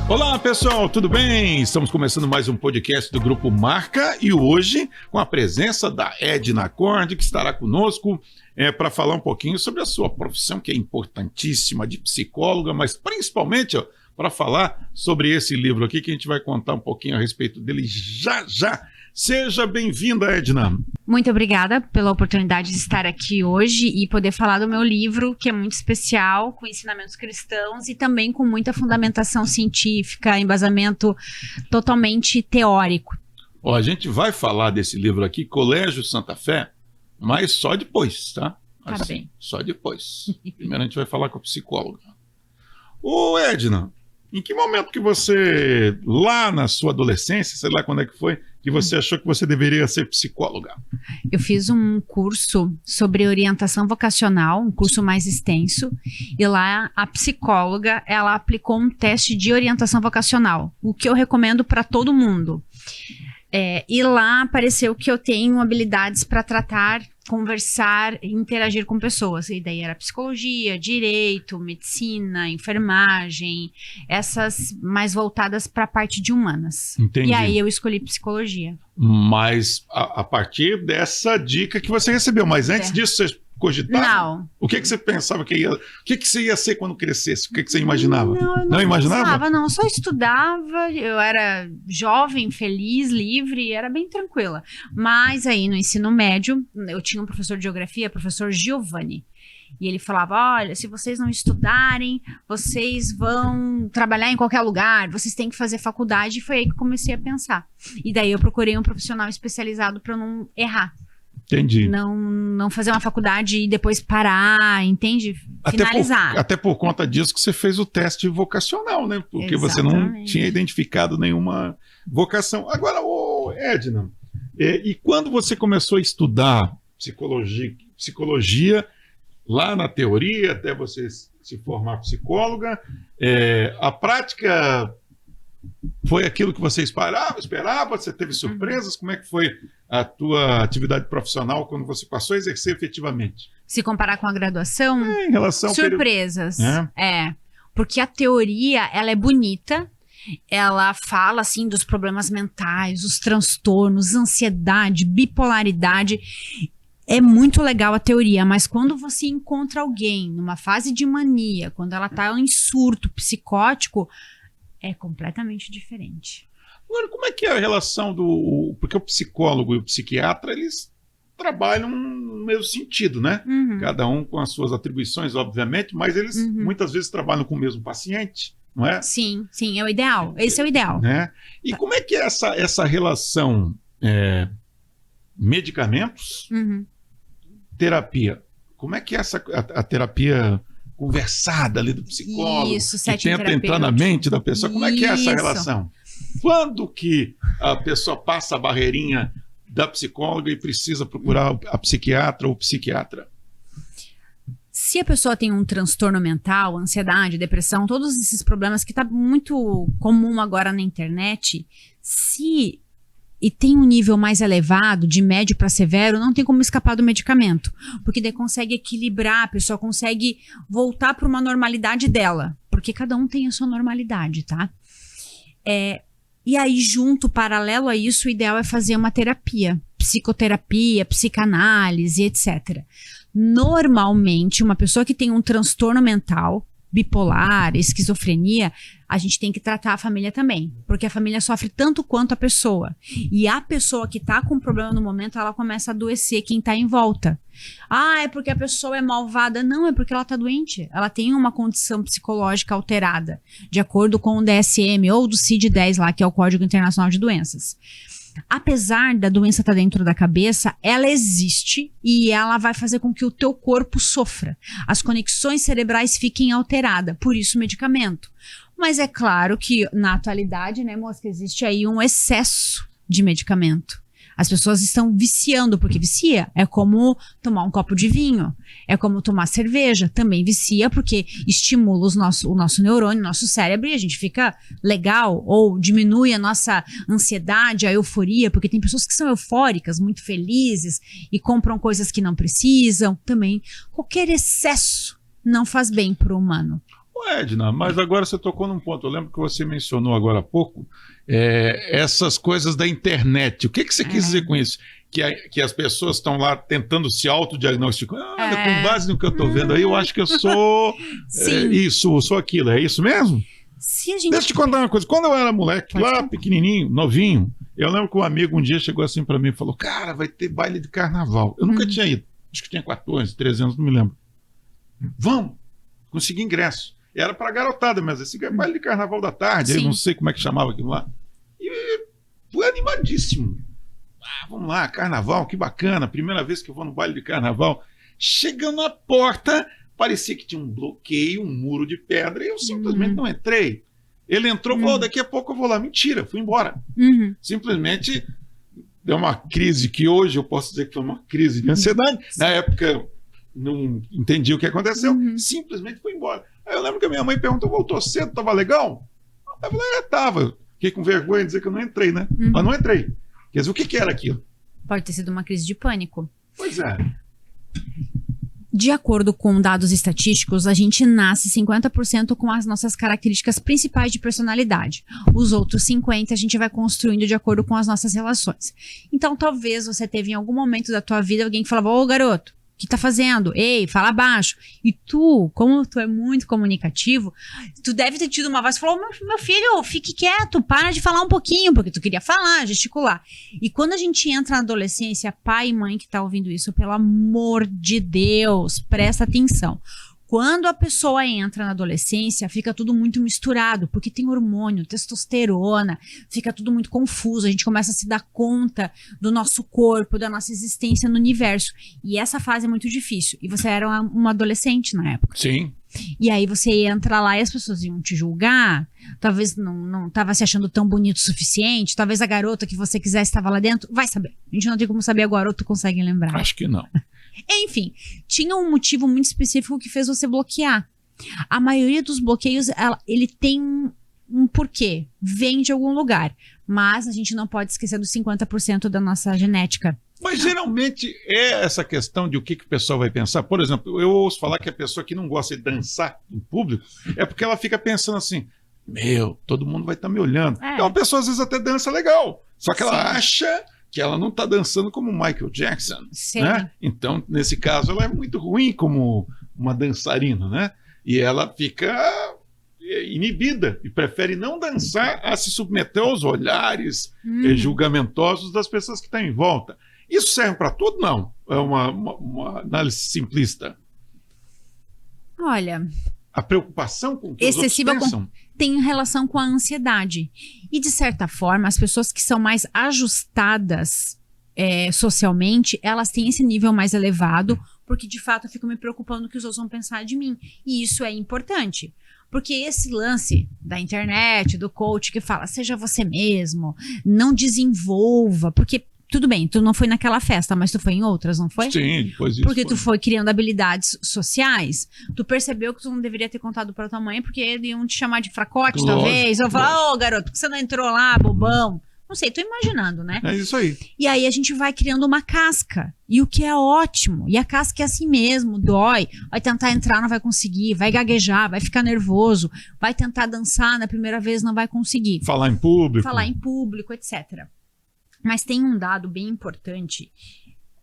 Olá pessoal, tudo bem? Estamos começando mais um podcast do Grupo Marca e hoje com a presença da Edna Cordes, que estará conosco para falar um pouquinho sobre a sua profissão, que é importantíssima, de psicóloga, mas principalmente para falar sobre esse livro aqui, que a gente vai contar um pouquinho a respeito dele já já. Seja bem-vinda, Edna. Muito obrigada pela oportunidade de estar aqui hoje e poder falar do meu livro, que é muito especial, com ensinamentos cristãos e também com muita fundamentação científica, embasamento totalmente teórico. A gente vai falar desse livro aqui, Colégio Santa Fé, mas só depois, tá? Tá bem. Só depois. Primeiro a gente vai falar com a psicóloga. Ô, Edna, em que momento que você, lá na sua adolescência, sei lá quando é que foi, que você achou que você deveria ser psicóloga? Eu fiz um curso sobre orientação vocacional, um curso mais extenso, e lá a psicóloga, ela aplicou um teste de orientação vocacional, o que eu recomendo para todo mundo. E lá apareceu que eu tenho habilidades para tratar, conversar e interagir com pessoas. E daí era psicologia, direito, medicina, enfermagem, essas mais voltadas para a parte de humanas. Entendi. E aí eu escolhi psicologia. Mas a partir dessa dica que você recebeu, mas antes disso você cogitava? Não. O que você pensava que ia... O que você ia ser quando crescesse? O que você imaginava? Não imaginava? Pensava, não, só estudava, eu era jovem, feliz, livre, era bem tranquila. Mas aí no ensino médio, eu tinha um professor de geografia, professor Giovanni. E ele falava, olha, se vocês não estudarem, vocês vão trabalhar em qualquer lugar, vocês têm que fazer faculdade. E foi aí que eu comecei a pensar. E daí eu procurei um profissional especializado para não errar. Entendi. Não fazer uma faculdade e depois parar, entende? Finalizar. Até por conta disso que você fez o teste vocacional, né? Porque Exatamente. Você não tinha identificado nenhuma vocação. Agora, Edna, e quando você começou a estudar psicologia, lá na teoria, até você se formar psicóloga, a prática foi aquilo que você esperava? Você teve surpresas? Como é que foi a tua atividade profissional quando você passou a exercer efetivamente? Se comparar com a graduação, em relação ao surpresas. Porque a teoria, ela é bonita, ela fala assim dos problemas mentais, os transtornos, ansiedade, bipolaridade. É muito legal a teoria, mas quando você encontra alguém numa fase de mania, quando ela tá em surto psicótico, é completamente diferente. Agora, como é que é a relação porque o psicólogo e o psiquiatra, eles trabalham no mesmo sentido, né? Uhum. Cada um com as suas atribuições, obviamente, mas eles muitas vezes trabalham com o mesmo paciente, não é? Sim, é o ideal. Esse é o ideal. Né? E como é que é essa relação medicamentos, terapia? Como é que é a terapia conversada ali do psicólogo, isso, que tenta entrar na mente da pessoa? Como é que é essa relação? Quando que a pessoa passa a barreirinha da psicóloga e precisa procurar a psiquiatra ou o psiquiatra? Se a pessoa tem um transtorno mental, ansiedade, depressão, todos esses problemas que tá muito comum agora na internet, e tem um nível mais elevado, de médio para severo, não tem como escapar do medicamento. Porque daí consegue equilibrar, a pessoa consegue voltar para uma normalidade dela. Porque cada um tem a sua normalidade, tá? E aí, junto, paralelo a isso, o ideal é fazer uma terapia. Psicoterapia, psicanálise, etc. Normalmente, uma pessoa que tem um transtorno mental, bipolar, esquizofrenia, a gente tem que tratar a família também, porque a família sofre tanto quanto a pessoa. E a pessoa que tá com problema no momento, ela começa a adoecer quem tá em volta. É porque a pessoa é malvada. Não, é porque ela tá doente. Ela tem uma condição psicológica alterada, de acordo com o DSM ou do CID-10 lá, que é o Código Internacional de Doenças. Apesar da doença estar dentro da cabeça, ela existe e ela vai fazer com que o teu corpo sofra. As conexões cerebrais fiquem alteradas, por isso o medicamento. Mas é claro que na atualidade, né, moça, existe aí um excesso de medicamento. As pessoas estão viciando, porque vicia. É como tomar um copo de vinho. É como tomar cerveja. Também vicia, porque estimula o nosso neurônio, o nosso cérebro, e a gente fica legal. Ou diminui a nossa ansiedade, a euforia, porque tem pessoas que são eufóricas, muito felizes, e compram coisas que não precisam. Também, qualquer excesso não faz bem para o humano. Ô, Edna, mas agora você tocou num ponto. Eu lembro que você mencionou agora há pouco essas coisas da internet. O que você quis dizer com isso? Que as pessoas estão lá tentando se autodiagnosticar. Olha, com base no que eu estou vendo aí, eu acho que eu sou isso, eu sou aquilo. É isso mesmo? Deixa eu te contar uma coisa. Quando eu era moleque, lá pequenininho, novinho, eu lembro que um amigo um dia chegou assim para mim e falou: cara, vai ter baile de carnaval. Eu nunca tinha ido. Acho que tinha 14, 13 anos, não me lembro. Vamos. Consegui ingresso. Era pra garotada, mas esse baile de carnaval da tarde, eu não sei como é que chamava aquilo lá. E fui animadíssimo. Vamos lá, carnaval, que bacana. Primeira vez que eu vou no baile de carnaval. Chegando na porta, parecia que tinha um bloqueio, um muro de pedra, e eu simplesmente não entrei. Ele entrou e falou: daqui a pouco eu vou lá. Mentira, fui embora. Simplesmente deu uma crise que hoje eu posso dizer que foi uma crise de ansiedade. Na época, não entendi o que aconteceu. Simplesmente fui embora. Aí eu lembro que a minha mãe perguntou: voltou cedo, tava legal? Eu falei: tava. Fiquei com vergonha de dizer que eu não entrei, né? Mas não entrei. Quer dizer, o que era aquilo? Pode ter sido uma crise de pânico. Pois é. De acordo com dados estatísticos, a gente nasce 50% com as nossas características principais de personalidade. Os outros 50% a gente vai construindo de acordo com as nossas relações. Então, talvez você teve em algum momento da tua vida alguém que falava: ô garoto, o que tá fazendo? Ei, fala baixo. E tu, como tu é muito comunicativo, tu deve ter tido uma voz que falou: meu filho, fique quieto, para de falar um pouquinho, porque tu queria falar, gesticular. E quando a gente entra na adolescência, pai e mãe que tá ouvindo isso, pelo amor de Deus, presta atenção. Quando a pessoa entra na adolescência, fica tudo muito misturado, porque tem hormônio, testosterona, fica tudo muito confuso, a gente começa a se dar conta do nosso corpo, da nossa existência no universo. E essa fase é muito difícil. E você era uma adolescente na época. Sim. E aí você entra lá e as pessoas iam te julgar, talvez não estava se achando tão bonito o suficiente, talvez a garota que você quisesse estava lá dentro, vai saber. A gente não tem como saber agora, ou tu consegue lembrar. Acho que não. Enfim, tinha um motivo muito específico que fez você bloquear. A maioria dos bloqueios, ele tem um porquê, vem de algum lugar, mas a gente não pode esquecer dos 50% da nossa genética. Mas geralmente é essa questão de o que o pessoal vai pensar. Por exemplo, eu ouço falar que a pessoa que não gosta de dançar em público é porque ela fica pensando assim: todo mundo vai estar me olhando. Então a pessoa às vezes até dança legal, só que ela acha que ela não está dançando como Michael Jackson, né? Então, nesse caso, ela é muito ruim como uma dançarina, né? E ela fica inibida e prefere não dançar a se submeter aos olhares julgamentosos das pessoas que estão em volta. Isso serve para tudo? Não. É uma análise simplista. Olha, a preocupação com o que os outros pensam tem relação com a ansiedade. E, de certa forma, as pessoas que são mais ajustadas socialmente, elas têm esse nível mais elevado, porque, de fato, eu fico me preocupando o que os outros vão pensar de mim. E isso é importante. Porque esse lance da internet, do coach que fala: seja você mesmo, não desenvolva, porque tudo bem, tu não foi naquela festa, mas tu foi em outras, não foi? Sim, depois disso. Porque tu foi criando habilidades sociais, tu percebeu que tu não deveria ter contado pra tua mãe, porque eles iam te chamar de fracote, talvez. Ou falar: ô garoto, por que você não entrou lá, bobão? Não sei, tô imaginando, né? É isso aí. E aí a gente vai criando uma casca, e o que é ótimo. E a casca é assim mesmo, dói. Vai tentar entrar, não vai conseguir. Vai gaguejar, vai ficar nervoso. Vai tentar dançar, na primeira vez não vai conseguir. Falar em público, etc. Mas tem um dado bem importante,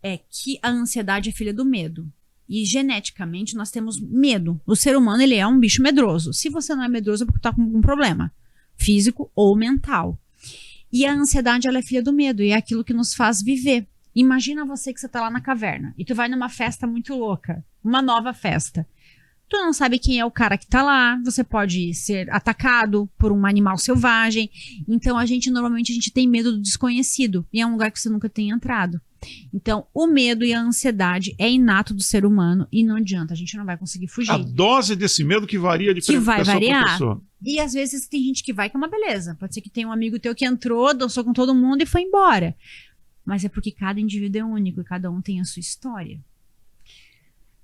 é que a ansiedade é filha do medo. E geneticamente nós temos medo. O ser humano, ele é um bicho medroso. Se você não é medroso é porque tá com algum problema, físico ou mental. E a ansiedade, ela é filha do medo, e é aquilo que nos faz viver. Imagina você que você tá lá na caverna, e tu vai numa festa muito louca, uma nova festa. Tu não sabe quem é o cara que tá lá, você pode ser atacado por um animal selvagem. Então, normalmente a gente tem medo do desconhecido, e é um lugar que você nunca tem entrado. Então, o medo e a ansiedade é inato do ser humano, e não adianta, a gente não vai conseguir fugir. A dose desse medo que varia de pessoa para pessoa. E às vezes tem gente que vai que é uma beleza. Pode ser que tenha um amigo teu que entrou, dançou com todo mundo e foi embora. Mas é porque cada indivíduo é único e cada um tem a sua história.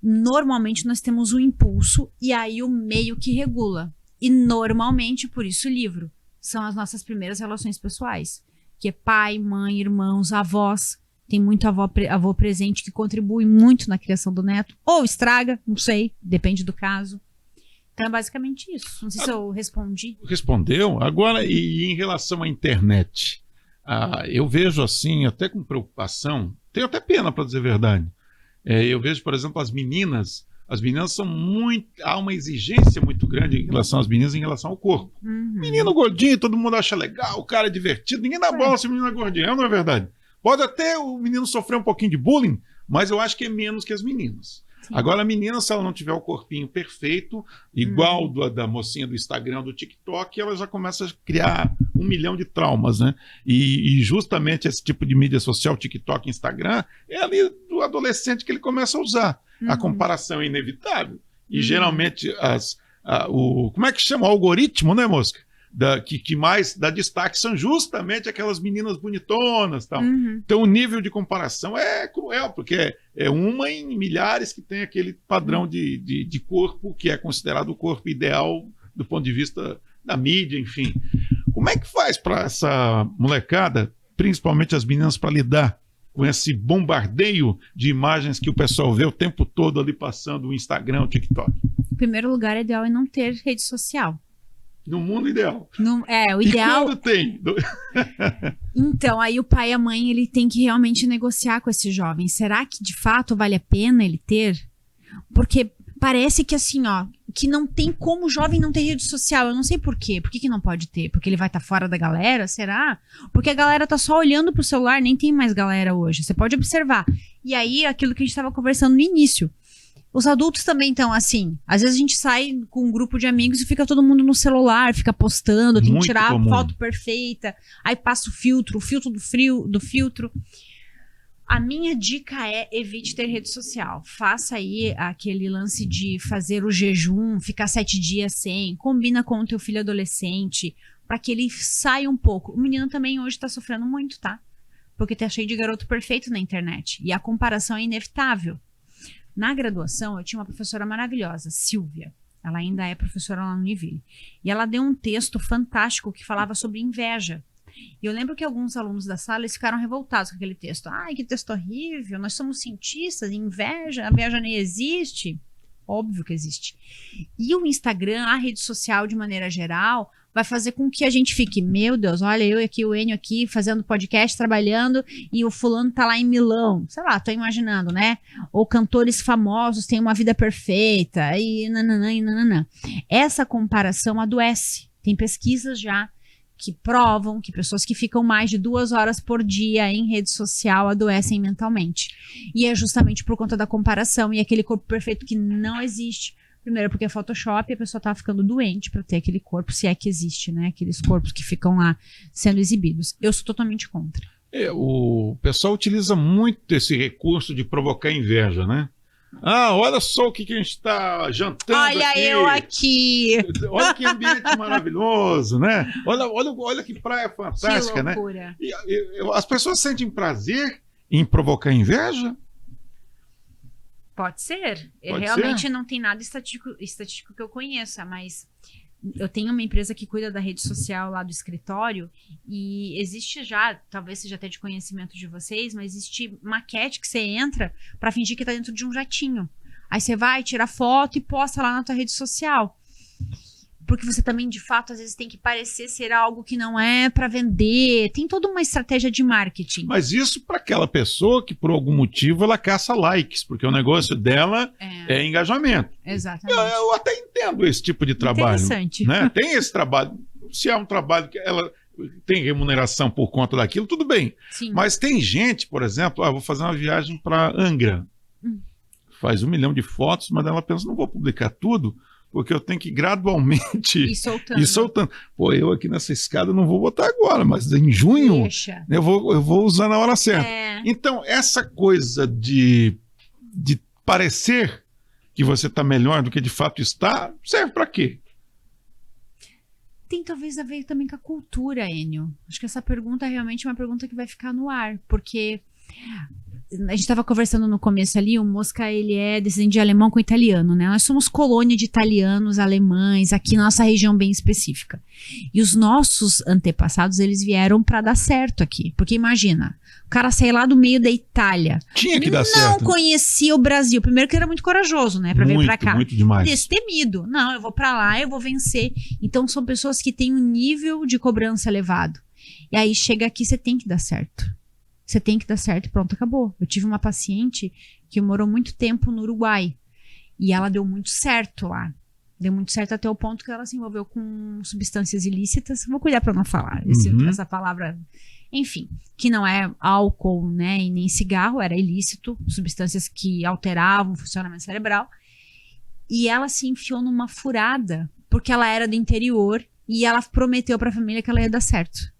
Normalmente nós temos o impulso e aí o meio que regula. E normalmente, por isso o livro, são as nossas primeiras relações pessoais. Que é pai, mãe, irmãos, avós. Tem muito avô presente que contribui muito na criação do neto. Ou estraga, não sei, depende do caso. Então é basicamente isso. Não sei se eu respondi. Respondeu. Agora, e em relação à internet, eu vejo assim, até com preocupação, tenho até pena, para dizer a verdade. Eu vejo, por exemplo, as meninas são muito. Há uma exigência muito grande em relação às meninas, em relação ao corpo. Menino gordinho, todo mundo acha legal, o cara é divertido, ninguém dá bola se o menino é gordinho, não é verdade? Pode até o menino sofrer um pouquinho de bullying, mas eu acho que é menos que as meninas. Sim. Agora, a menina, se ela não tiver o corpinho perfeito, igual da mocinha do Instagram, do TikTok, ela já começa a criar 1 milhão de traumas, né? E justamente esse tipo de mídia social, TikTok, Instagram, é ali do adolescente que ele começa a usar. A comparação é inevitável. E geralmente, como é que chama? O algoritmo, né, Mosca? Que mais dá destaque são justamente aquelas meninas bonitonas. Tal. Então o nível de comparação é cruel, porque é uma em milhares que tem aquele padrão de corpo que é considerado o corpo ideal do ponto de vista da mídia, enfim. Como é que faz para essa molecada, principalmente as meninas, para lidar com esse bombardeio de imagens que o pessoal vê o tempo todo ali passando o Instagram, o TikTok? Em primeiro lugar, o ideal é não ter rede social. No mundo ideal. O ideal. E quando tem? Então, aí o pai e a mãe, ele tem que realmente negociar com esse jovem. Será que de fato vale a pena ele ter? Porque parece que assim, que não tem como o jovem não ter rede social. Eu não sei por quê. Por que não pode ter? Porque ele vai estar fora da galera? Será? Porque a galera tá só olhando pro celular, nem tem mais galera hoje. Você pode observar. E aí, aquilo que a gente estava conversando no início. Os adultos também estão assim. Às vezes a gente sai com um grupo de amigos e fica todo mundo no celular, fica postando, tem que tirar a foto perfeita, aí passa o filtro do filtro. A minha dica é evite ter rede social. Faça aí aquele lance de fazer o jejum, ficar 7 dias sem, combina com o teu filho adolescente, para que ele saia um pouco. O menino também hoje tá sofrendo muito, tá? Porque tá cheio de garoto perfeito na internet. E a comparação é inevitável. Na graduação, eu tinha uma professora maravilhosa, Silvia. Ela ainda é professora lá no Univille. E ela deu um texto fantástico que falava sobre inveja. E eu lembro que alguns alunos da sala eles ficaram revoltados com aquele texto. Ai, que texto horrível, nós somos cientistas, inveja, a inveja nem existe. Óbvio que existe. E o Instagram, a rede social de maneira geral, vai fazer com que a gente fique, meu Deus, olha eu aqui, o Enio aqui, fazendo podcast, trabalhando, e o fulano tá lá em Milão. Sei lá, tô imaginando, né? Ou cantores famosos têm uma vida perfeita, e nananã, e nananã. Essa comparação adoece. Tem pesquisas já que provam que pessoas que ficam mais de 2 horas por dia em rede social adoecem mentalmente. E é justamente por conta da comparação e aquele corpo perfeito que não existe. Primeiro porque é Photoshop e a pessoa tá ficando doente para ter aquele corpo, se é que existe, né? Aqueles corpos que ficam lá sendo exibidos. Eu sou totalmente contra. O pessoal utiliza muito esse recurso de provocar inveja, né? Olha só o que a gente está jantando olha aqui. Eu aqui. Olha que ambiente maravilhoso, né? Olha que praia fantástica, que loucura, né? As pessoas sentem prazer em provocar inveja? Pode ser. Pode Realmente ser? Não tem nada estatístico que eu conheça, mas eu tenho uma empresa que cuida da rede social lá do escritório e existe já, talvez seja até de conhecimento de vocês, mas existe maquete que você entra para fingir que tá dentro de um jatinho. Aí você vai, tira foto e posta lá na tua rede social. Porque você também, de fato, às vezes tem que parecer ser algo que não é para vender. Tem toda uma estratégia de marketing. Mas isso para aquela pessoa que, por algum motivo, ela caça likes, porque o negócio dela é engajamento. Exatamente. Eu até entendo esse tipo de trabalho. Interessante. Né? Tem esse trabalho. Se é um trabalho que ela tem remuneração por conta daquilo, tudo bem. Sim. Mas tem gente, por exemplo, vou fazer uma viagem para Angra. Faz 1 milhão de fotos, mas ela pensa, não vou publicar tudo, porque eu tenho que gradualmente ir soltando. Pô, eu aqui nessa escada não vou botar agora, mas em junho eu vou usar na hora certa. Então, essa coisa de parecer que você está melhor do que de fato está, serve para quê? Tem talvez a ver também com a cultura, Enio. Acho que essa pergunta é realmente uma pergunta que vai ficar no ar, porque a gente estava conversando no começo ali, o Mosca, ele é descendente de alemão com italiano, né? Nós somos colônia de italianos, alemães, aqui na nossa região bem específica. E os nossos antepassados, eles vieram para dar certo aqui. Porque imagina, o cara sair lá do meio da Itália. Tinha que dar certo. Não conhecia o Brasil. Primeiro que ele era muito corajoso, né? Pra vir pra cá. Muito demais. Destemido. Não, eu vou pra lá, eu vou vencer. Então são pessoas que têm um nível de cobrança elevado. E aí chega aqui, você tem que dar certo. Você tem que dar certo e pronto, acabou. Eu tive uma paciente que morou muito tempo no Uruguai. E ela deu muito certo lá. Deu muito certo até o ponto que ela se envolveu com substâncias ilícitas. Vou cuidar para não falar essa palavra. Enfim, que não é álcool, né, e nem cigarro, era ilícito. Substâncias que alteravam o funcionamento cerebral. E ela se enfiou numa furada, porque ela era do interior e ela prometeu para a família que ela ia dar certo.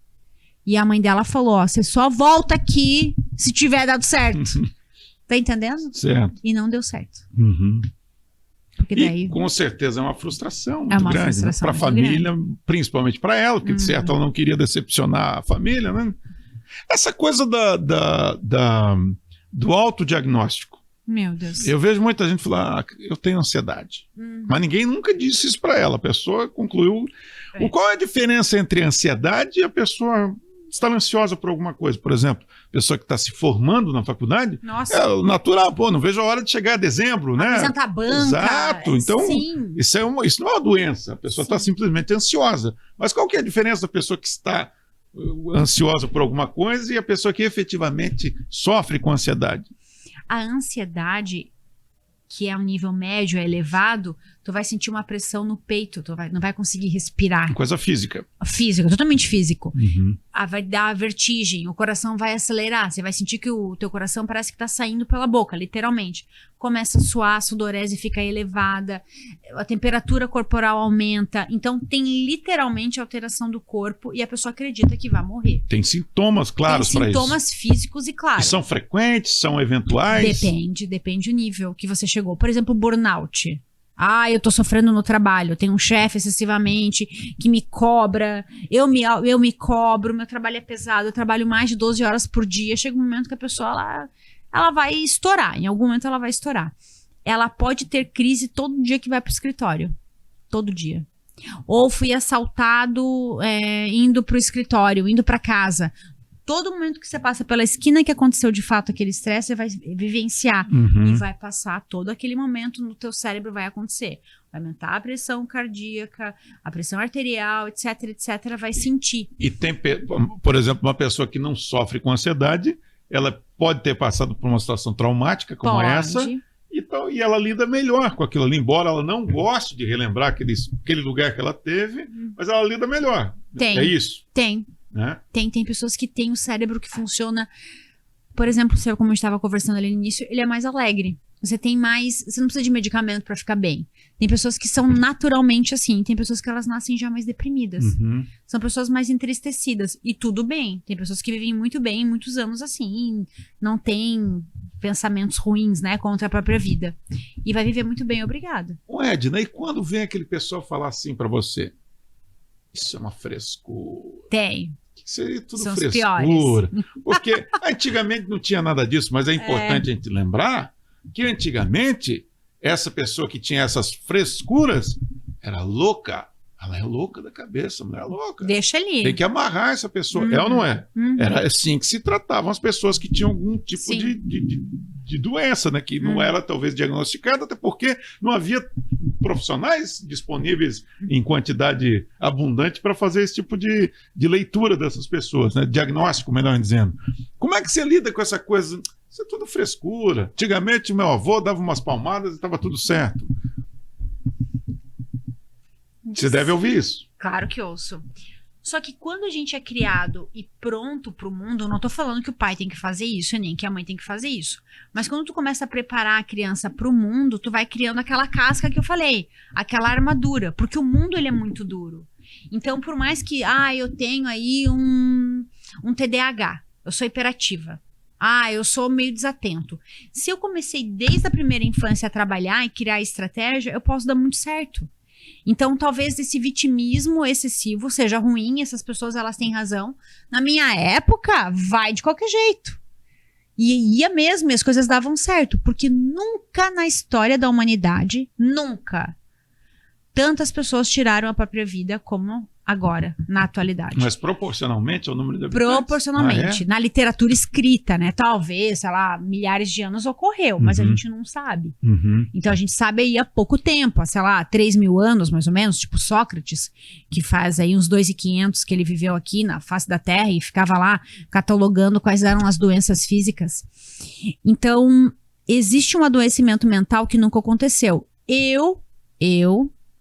E a mãe dela falou, ó, você só volta aqui se tiver dado certo. Tá entendendo? Certo. E não deu certo. Uhum. Porque daí... E com certeza é uma frustração muito É uma grande, frustração né? Para a muito família, principalmente para ela, porque de certo ela não queria decepcionar a família, né? Essa coisa do autodiagnóstico. Meu Deus. Eu vejo muita gente falar, eu tenho ansiedade. Mas ninguém nunca disse isso para ela. A pessoa concluiu. Qual é a diferença entre ansiedade e a pessoa estar ansiosa por alguma coisa? Por exemplo, pessoa que está se formando na faculdade, Nossa. é natural, não vejo a hora de chegar a dezembro, né? Apresentar a banca. Exato. Então, sim. isso não é uma doença. A pessoa está simplesmente ansiosa. Mas qual que é a diferença da pessoa que está ansiosa por alguma coisa e a pessoa que efetivamente sofre com ansiedade? A ansiedade, que é um nível médio, é elevado, tu vai sentir uma pressão no peito, não vai conseguir respirar. Coisa física. Físico, totalmente físico. Uhum. Vai dar vertigem, o coração vai acelerar, você vai sentir que o teu coração parece que tá saindo pela boca, literalmente. Começa a suar, a sudorese fica elevada, a temperatura corporal aumenta, então tem literalmente alteração do corpo e a pessoa acredita que vai morrer. Tem sintomas claros para isso. Tem sintomas físicos e claros. E são frequentes, são eventuais? Depende do nível que você chegou. Por exemplo, burnout. Eu tô sofrendo no trabalho, eu tenho um chefe excessivamente que me cobra, eu me cobro, meu trabalho é pesado, eu trabalho mais de 12 horas por dia, chega um momento que a pessoa, ela vai estourar, em algum momento ela vai estourar. Ela pode ter crise todo dia que vai pro escritório, todo dia. Ou fui assaltado indo pro escritório, indo pra casa. Todo momento que você passa pela esquina que aconteceu de fato aquele estresse, você vai vivenciar. E vai passar todo aquele momento no teu cérebro, vai acontecer. Vai aumentar a pressão cardíaca, a pressão arterial, etc, etc, vai sentir. E tem, por exemplo, uma pessoa que não sofre com ansiedade, ela pode ter passado por uma situação traumática como essa, e ela lida melhor com aquilo ali, embora ela não goste de relembrar aquele lugar que ela teve, mas ela lida melhor. É isso? Tem. Né? Tem pessoas que têm o cérebro que funciona, por exemplo, como a gente estava conversando ali no início, ele é mais alegre. Você não precisa de medicamento para ficar bem. Tem pessoas que são naturalmente assim, tem pessoas que elas nascem já mais deprimidas. São pessoas mais entristecidas. E tudo bem. Tem pessoas que vivem muito bem, muitos anos assim, não tem pensamentos ruins, né, contra a própria vida. E vai viver muito bem, obrigada. Edna, e quando vem aquele pessoal falar assim para você? Isso é uma frescura. Tem. Seria tudo São frescura. Porque antigamente não tinha nada disso, mas é importante a gente lembrar que antigamente essa pessoa que tinha essas frescuras era louca. Ela é louca da cabeça, mulher louca. Deixa ali. Tem que amarrar essa pessoa. É ou não é? Era assim que se tratavam as pessoas que tinham algum tipo de doença, né? Que não era talvez diagnosticada, até porque não havia profissionais disponíveis em quantidade abundante para fazer esse tipo de leitura dessas pessoas, né? Diagnóstico, melhor dizendo. Como é que você lida com essa coisa? Isso é tudo frescura. Antigamente, meu avô dava umas palmadas e estava tudo certo. Você deve ouvir isso. Claro que ouço. Só que quando a gente é criado e pronto pro mundo, eu não tô falando que o pai tem que fazer isso, nem que a mãe tem que fazer isso. Mas quando tu começa a preparar a criança pro mundo, tu vai criando aquela casca que eu falei, aquela armadura, porque o mundo ele é muito duro. Então, por mais que, eu tenho aí um TDAH, eu sou hiperativa. Eu sou meio desatento. Se eu comecei desde a primeira infância a trabalhar e criar estratégia, eu posso dar muito certo. Então, talvez esse vitimismo excessivo seja ruim, essas pessoas elas têm razão. Na minha época, vai de qualquer jeito. E ia mesmo, e as coisas davam certo. Porque nunca na história da humanidade, nunca, tantas pessoas tiraram a própria vida como agora, na atualidade. Mas proporcionalmente ao número de habitantes? Proporcionalmente. Na literatura escrita, né? Talvez, sei lá, milhares de anos ocorreu, mas a gente não sabe. Então a gente sabe aí há pouco tempo, há, sei lá, 3.000 anos mais ou menos, tipo Sócrates, que faz aí uns 2.500 que ele viveu aqui na face da Terra e ficava lá catalogando quais eram as doenças físicas. Então, existe um adoecimento mental que nunca aconteceu. Eu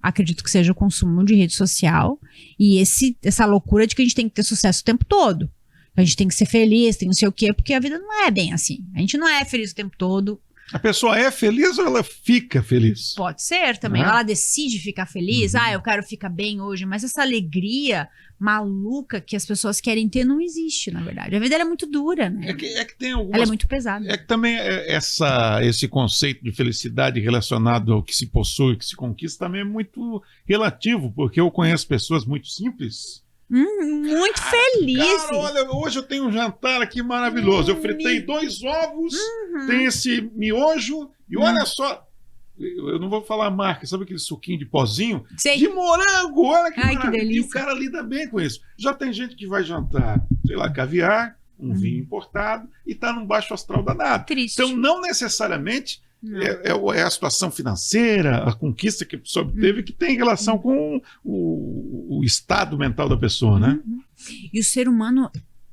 acredito que seja o consumo de rede social e essa loucura de que a gente tem que ter sucesso o tempo todo. A gente tem que ser feliz, tem não sei o quê, porque a vida não é bem assim. A gente não é feliz o tempo todo. A pessoa é feliz ou ela fica feliz? Pode ser também. Ela decide ficar feliz. Eu quero ficar bem hoje. Mas essa alegria maluca que as pessoas querem ter não existe, na verdade. A vida é muito dura, né? É que tem algumas... Ela é muito pesada. É que também esse conceito de felicidade relacionado ao que se possui, que se conquista, também é muito relativo, porque eu conheço pessoas muito simples. Muito feliz. Cara, olha, hoje eu tenho um jantar aqui maravilhoso. Eu fritei 2 ovos, tem esse miojo, e olha só, eu não vou falar a marca, sabe aquele suquinho de pozinho? Sei. De morango, olha que maravilha. Que delícia. E o cara lida bem com isso. Já tem gente que vai jantar, sei lá, caviar, vinho importado, e tá num baixo astral danado. Triste. Então, não necessariamente é a situação financeira, a conquista que a pessoa obteve, que tem relação com o estado mental da pessoa, né? E o ser humano,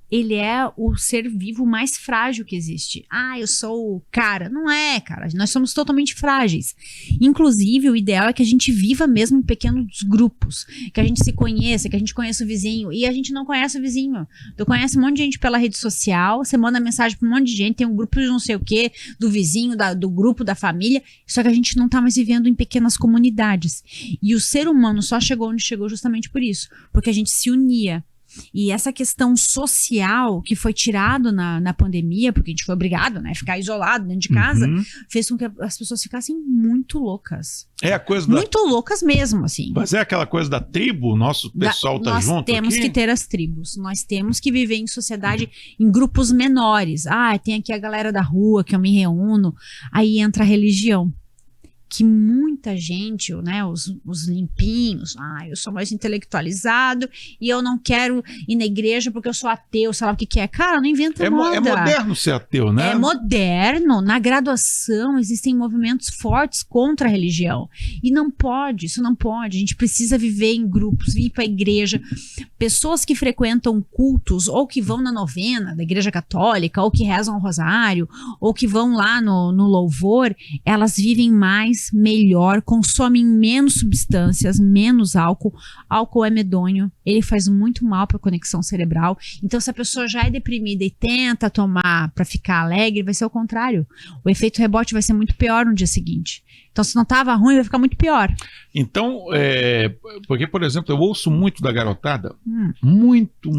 ele é o ser vivo mais frágil que existe. Eu sou o cara. Não é, cara. Nós somos totalmente frágeis. Inclusive, o ideal é que a gente viva mesmo em pequenos grupos. Que a gente se conheça, que a gente conheça o vizinho. E a gente não conhece o vizinho. Tu conhece um monte de gente pela rede social, você manda mensagem pra um monte de gente, tem um grupo de não sei o quê, do vizinho, do grupo, da família. Só que a gente não tá mais vivendo em pequenas comunidades. E o ser humano só chegou onde chegou justamente por isso. Porque a gente se unia. E essa questão social que foi tirado na pandemia, porque a gente foi obrigado, né, a ficar isolado dentro de casa, fez com que as pessoas ficassem muito loucas. É a coisa muito loucas mesmo, assim. Mas é aquela coisa da tribo, o nosso pessoal tá junto aqui? Nós temos que ter as tribos, nós temos que viver em sociedade em grupos menores. Tem aqui a galera da rua que eu me reúno, aí entra a religião. Que muita gente, né, os limpinhos, eu sou mais intelectualizado e eu não quero ir na igreja porque eu sou ateu, sei lá o que é. Cara, não inventa moda. É moderno ser ateu, né? É moderno. Na graduação existem movimentos fortes contra a religião. E não pode, isso não pode. A gente precisa viver em grupos, ir para a igreja. Pessoas que frequentam cultos ou que vão na novena da igreja católica, ou que rezam o rosário, ou que vão lá no louvor, elas vivem mais, melhor, consomem menos substâncias, menos álcool. Álcool é medonho, ele faz muito mal para a conexão cerebral. Então, se a pessoa já é deprimida e tenta tomar para ficar alegre, vai ser o contrário. O efeito rebote vai ser muito pior no dia seguinte. Então, se não estava ruim, vai ficar muito pior. Então, porque, por exemplo, eu ouço muito da garotada, muito.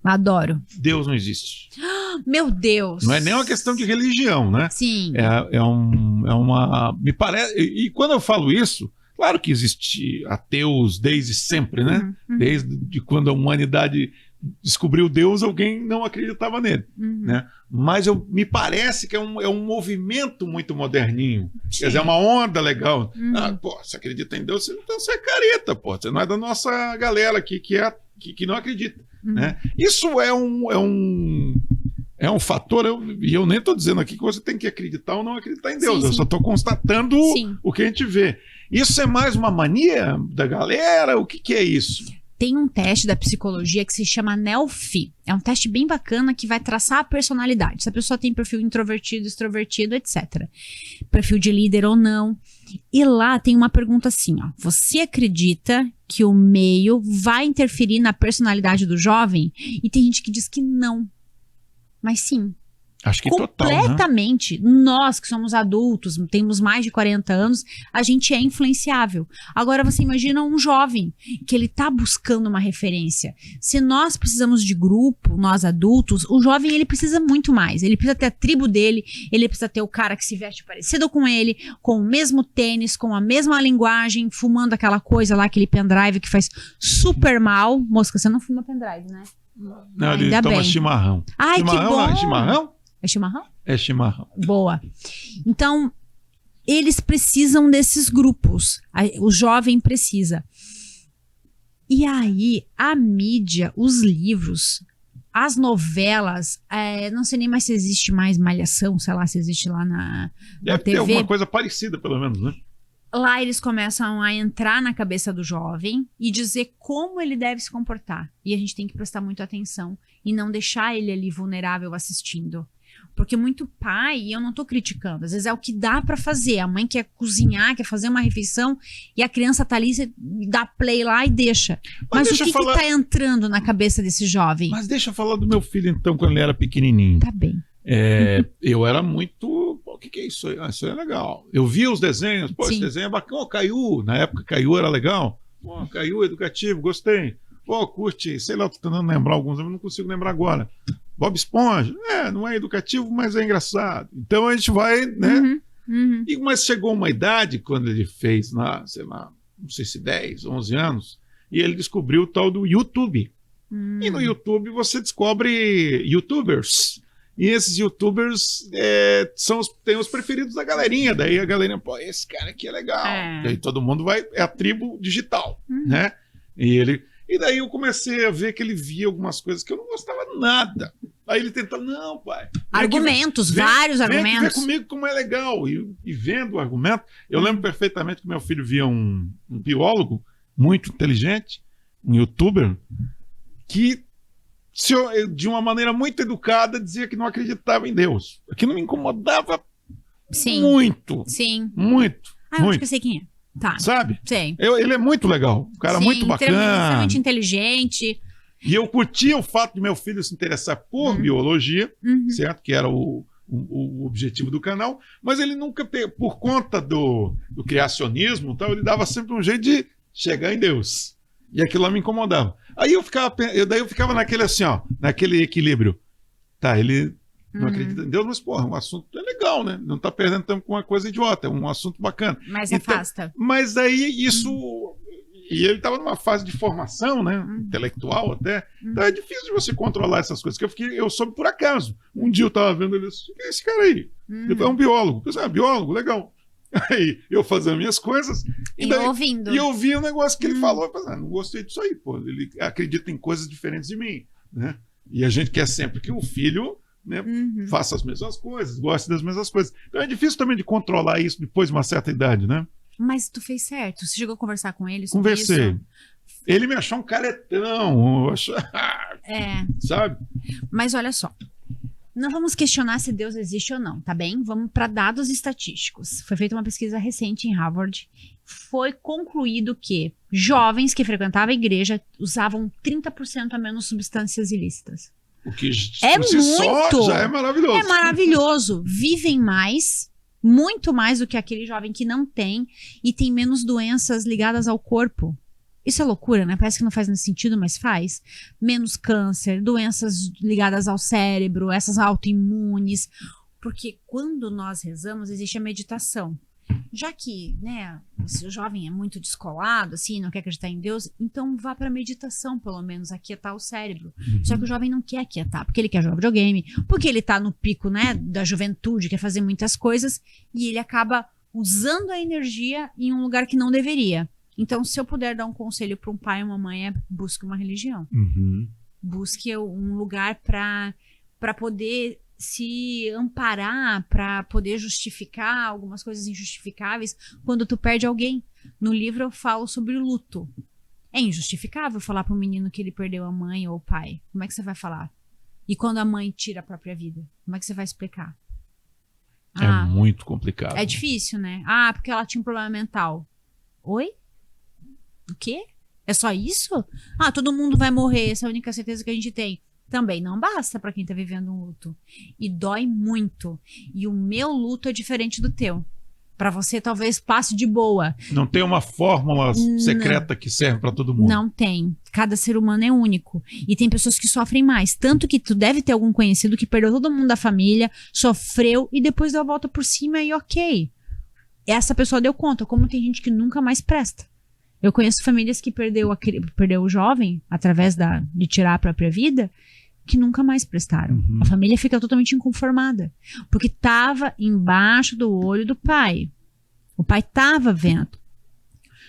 Adoro. Deus não existe. Meu Deus. Não é nem uma questão de religião, né? Sim. É uma... Me parece... E quando eu falo isso, claro que existe ateus desde sempre, né? Desde quando a humanidade descobriu Deus, alguém não acreditava nele, né? Mas me parece que é um movimento muito moderninho. Sim. Quer dizer, é uma onda legal. Você acredita em Deus, então você é careta, você não é da nossa galera aqui que não acredita. Né? Isso é um fator, e eu nem estou dizendo aqui que você tem que acreditar ou não acreditar em Deus, sim. Eu só estou constatando o que a gente vê. Isso é mais uma mania da galera? O que é isso? Tem um teste da psicologia que se chama NELF. É um teste bem bacana que vai traçar a personalidade. Se a pessoa tem perfil introvertido, extrovertido, etc. Perfil de líder ou não. E lá tem uma pergunta assim, você acredita que o meio vai interferir na personalidade do jovem? E tem gente que diz que não. Mas sim. Acho que completamente. Total, né? Nós que somos adultos, temos mais de 40 anos, a gente é influenciável. Agora você imagina um jovem que ele tá buscando uma referência. Se nós precisamos de grupo, nós adultos, o jovem ele precisa muito mais. Ele precisa ter a tribo dele, ele precisa ter o cara que se veste parecido com ele, com o mesmo tênis, com a mesma linguagem, fumando aquela coisa lá, aquele pendrive que faz super mal. Mosca, você não fuma pendrive, né? Não, ele Ainda toma bem. chimarrão. Ai, Chimarrão, que bom! não é chimarrão? É chimarrão? É chimarrão. Boa. Então, eles precisam desses grupos. O jovem precisa. E aí, a mídia, os livros, as novelas, não sei nem mais se existe mais Malhação, sei lá, se existe lá na Deve ter TV. alguma coisa parecida, pelo menos, né? Lá eles começam a entrar na cabeça do jovem e dizer como ele deve se comportar. E a gente tem que prestar muito atenção e não deixar ele ali vulnerável assistindo. Porque muito pai, e eu não tô criticando, às vezes é o que dá pra fazer. A mãe quer cozinhar, quer fazer uma refeição e a criança tá ali, você dá play lá e deixa. Mas o que tá entrando na cabeça desse jovem? Mas deixa eu falar do meu filho, então, quando ele era pequenininho. Tá bem. Eu era muito... Pô, o que é isso aí? Ah, isso aí é legal. Eu via os desenhos. Pô, Sim. esse desenho é bacana. Ô, Caiu. Na época, Caiu era legal. Pô, Caiu, educativo, gostei. Pô, curte. Sei lá, tô tentando lembrar alguns, eu não consigo lembrar agora. Bob Esponja. Não é educativo, mas é engraçado. Então a gente vai, né? Uhum. Mas chegou uma idade, quando ele fez, sei lá, não sei se 10, 11 anos, e ele descobriu o tal do YouTube. E no YouTube você descobre YouTubers. E esses YouTubers têm os preferidos da galerinha. Daí a galerinha, pô, esse cara aqui é legal. Daí todo mundo vai, é a tribo digital, né? E daí eu comecei a ver que ele via algumas coisas que eu não gostava nada. Aí ele tentava, não, pai. Argumentos, vários argumentos. Vem comigo como é legal. E vendo o argumento, eu lembro perfeitamente que meu filho via um biólogo muito inteligente, um YouTuber, que de uma maneira muito educada dizia que não acreditava em Deus. Aquilo me incomodava muito. Sim. Muito. Eu acho que eu sei quem é. Tá. Sabe? Sei. Ele é muito legal. Um cara muito bacana. Extremamente inteligente. E eu curtia o fato de meu filho se interessar por biologia, certo? Que era o objetivo do canal. Mas ele nunca, por conta do criacionismo, então, ele dava sempre um jeito de chegar em Deus. E aquilo lá me incomodava. Aí eu ficava naquele assim, ó, naquele equilíbrio. Tá, ele não acredita em Deus, mas, porra, um assunto é legal, né? Não tá perdendo tempo com uma coisa idiota, é um assunto bacana. Mas então, afasta. Mas aí isso... E ele estava numa fase de formação, né? Intelectual até. Então é difícil de você controlar essas coisas, que eu soube por acaso. Um dia eu estava vendo ele assim, quem é esse cara aí? Ele é um biólogo. Eu pensei, biólogo, legal. Aí eu fazia minhas coisas ouvindo. E eu ouvi o negócio que ele falou. Eu pensei, não gostei disso aí, pô. Ele acredita em coisas diferentes de mim, né? E a gente quer sempre que o filho, né, faça as mesmas coisas, goste das mesmas coisas. Então é difícil também de controlar isso depois de uma certa idade, né? Mas tu fez certo. Você chegou a conversar com ele sobre Conversei. isso? Ele me achou um caretão. Sabe? Mas olha só. Não vamos questionar se Deus existe ou não, tá bem? Vamos para dados estatísticos. Foi feita uma pesquisa recente em Harvard. Foi concluído que jovens que frequentavam a igreja usavam 30% a menos substâncias ilícitas. O que por si só já é maravilhoso. É maravilhoso. Vivem mais, muito mais do que aquele jovem que não tem e tem menos doenças ligadas ao corpo. Isso é loucura, né? Parece que não faz nenhum sentido, mas faz. Menos câncer, doenças ligadas ao cérebro, essas autoimunes. Porque quando nós rezamos, existe a meditação. Já que, né, o jovem é muito descolado, assim, não quer acreditar em Deus, então vá para meditação, pelo menos, aquietar o cérebro. Só que o jovem não quer aquietar, porque ele quer jogar videogame, porque ele tá no pico, né, da juventude, quer fazer muitas coisas, e ele acaba usando a energia em um lugar que não deveria. Então, se eu puder dar um conselho para um pai e uma mãe, busque uma religião. Busque um lugar para poder se amparar, para poder justificar algumas coisas injustificáveis quando tu perde alguém. No livro eu falo sobre o luto. É injustificável falar para um menino que ele perdeu a mãe ou o pai. Como é que você vai falar? E quando a mãe tira a própria vida? Como é que você vai explicar? É muito complicado. É difícil, né? Porque ela tinha um problema mental. Oi? O quê? É só isso? Todo mundo vai morrer, essa é a única certeza que a gente tem. Também não basta para quem tá vivendo um luto. E dói muito. E o meu luto é diferente do teu. Para você talvez passe de boa. Não tem uma fórmula secreta que serve para todo mundo. Não tem. Cada ser humano é único. E tem pessoas que sofrem mais. Tanto que tu deve ter algum conhecido que perdeu todo mundo da família, sofreu e depois deu a volta por cima e ok. Essa pessoa deu conta. Como tem gente que nunca mais presta. Eu conheço famílias que perdeu o jovem através de tirar a própria vida, que nunca mais prestaram. Uhum. A família fica totalmente inconformada, porque estava embaixo do olho do pai. O pai estava vendo.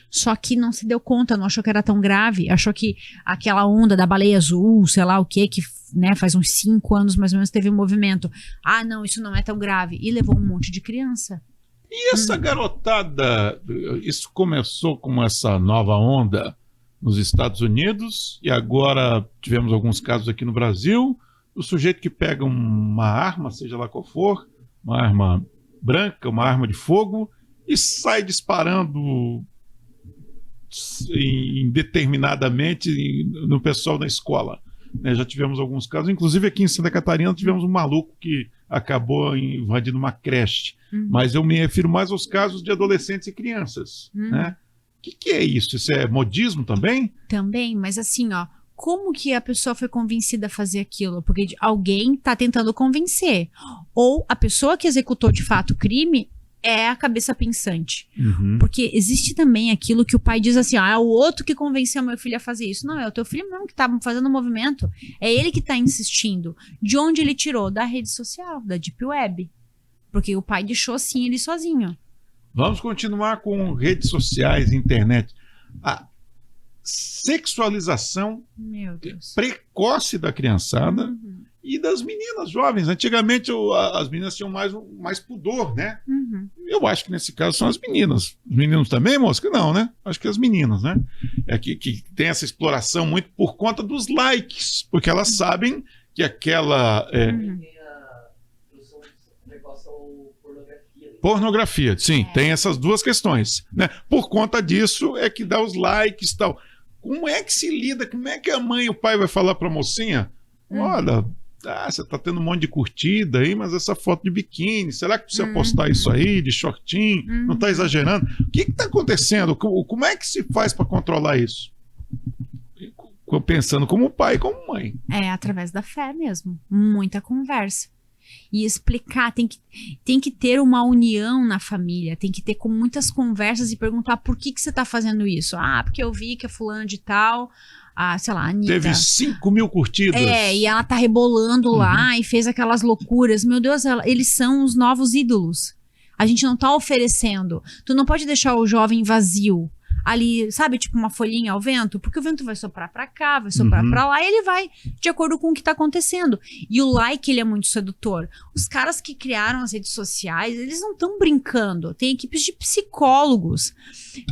Só que não se deu conta, não achou que era tão grave, achou que aquela onda da baleia azul, sei lá o que, né, faz uns 5 anos mais ou menos teve um movimento. Ah, não, isso não é tão grave. E levou um monte de criança. E essa garotada, isso começou com essa nova onda nos Estados Unidos e agora tivemos alguns casos aqui no Brasil, o sujeito que pega uma arma, seja lá qual for, uma arma branca, uma arma de fogo, e sai disparando indeterminadamente no pessoal da escola. Né? Já tivemos alguns casos, inclusive aqui em Santa Catarina tivemos um maluco que acabou invadindo uma creche. Mas eu me refiro mais aos casos de adolescentes e crianças. Né? O que é isso? Isso é modismo também? Também, mas assim, ó, como que a pessoa foi convencida a fazer aquilo? Porque alguém está tentando convencer. Ou a pessoa que executou de fato o crime é a cabeça pensante. Porque existe também aquilo que o pai diz assim, é o outro que convenceu meu filho a fazer isso. Não, é o teu filho mesmo que tá fazendo o movimento. É ele que tá insistindo. De onde ele tirou? Da rede social, da Deep Web. Porque o pai deixou sim ele sozinho. Vamos continuar com redes sociais, internet. A sexualização precoce da criançada e das meninas jovens. Antigamente as meninas tinham mais pudor, né? Eu acho que nesse caso são as meninas. Os meninos também, Mosca? Não, né? Acho que as meninas, né? É que tem essa exploração muito por conta dos likes, porque elas sabem que aquela... Pornografia, sim, tem essas duas questões, né? Por conta disso é que dá os likes e tal. Como é que se lida? Como é que a mãe e o pai vai falar pra mocinha? Olha, você tá tendo um monte de curtida aí, mas essa foto de biquíni, será que precisa postar isso aí, de shortinho? Não tá exagerando? O que tá acontecendo? Como é que se faz para controlar isso? Pensando como pai e como mãe. É através da fé mesmo, muita conversa. E explicar, tem que ter uma união na família, tem que ter com muitas conversas e perguntar por que você tá fazendo isso. Ah, porque eu vi que a fulana de tal, sei lá, a Anitta. Teve 5.000 curtidas. E ela tá rebolando lá e fez aquelas loucuras. Meu Deus, eles são os novos ídolos. A gente não tá oferecendo. Tu não pode deixar o jovem vazio. Ali, sabe, tipo uma folhinha ao vento, porque o vento vai soprar pra cá, vai soprar pra lá, e ele vai de acordo com o que tá acontecendo. E o like, ele é muito sedutor. Os caras que criaram as redes sociais, eles não estão brincando. Tem equipes de psicólogos.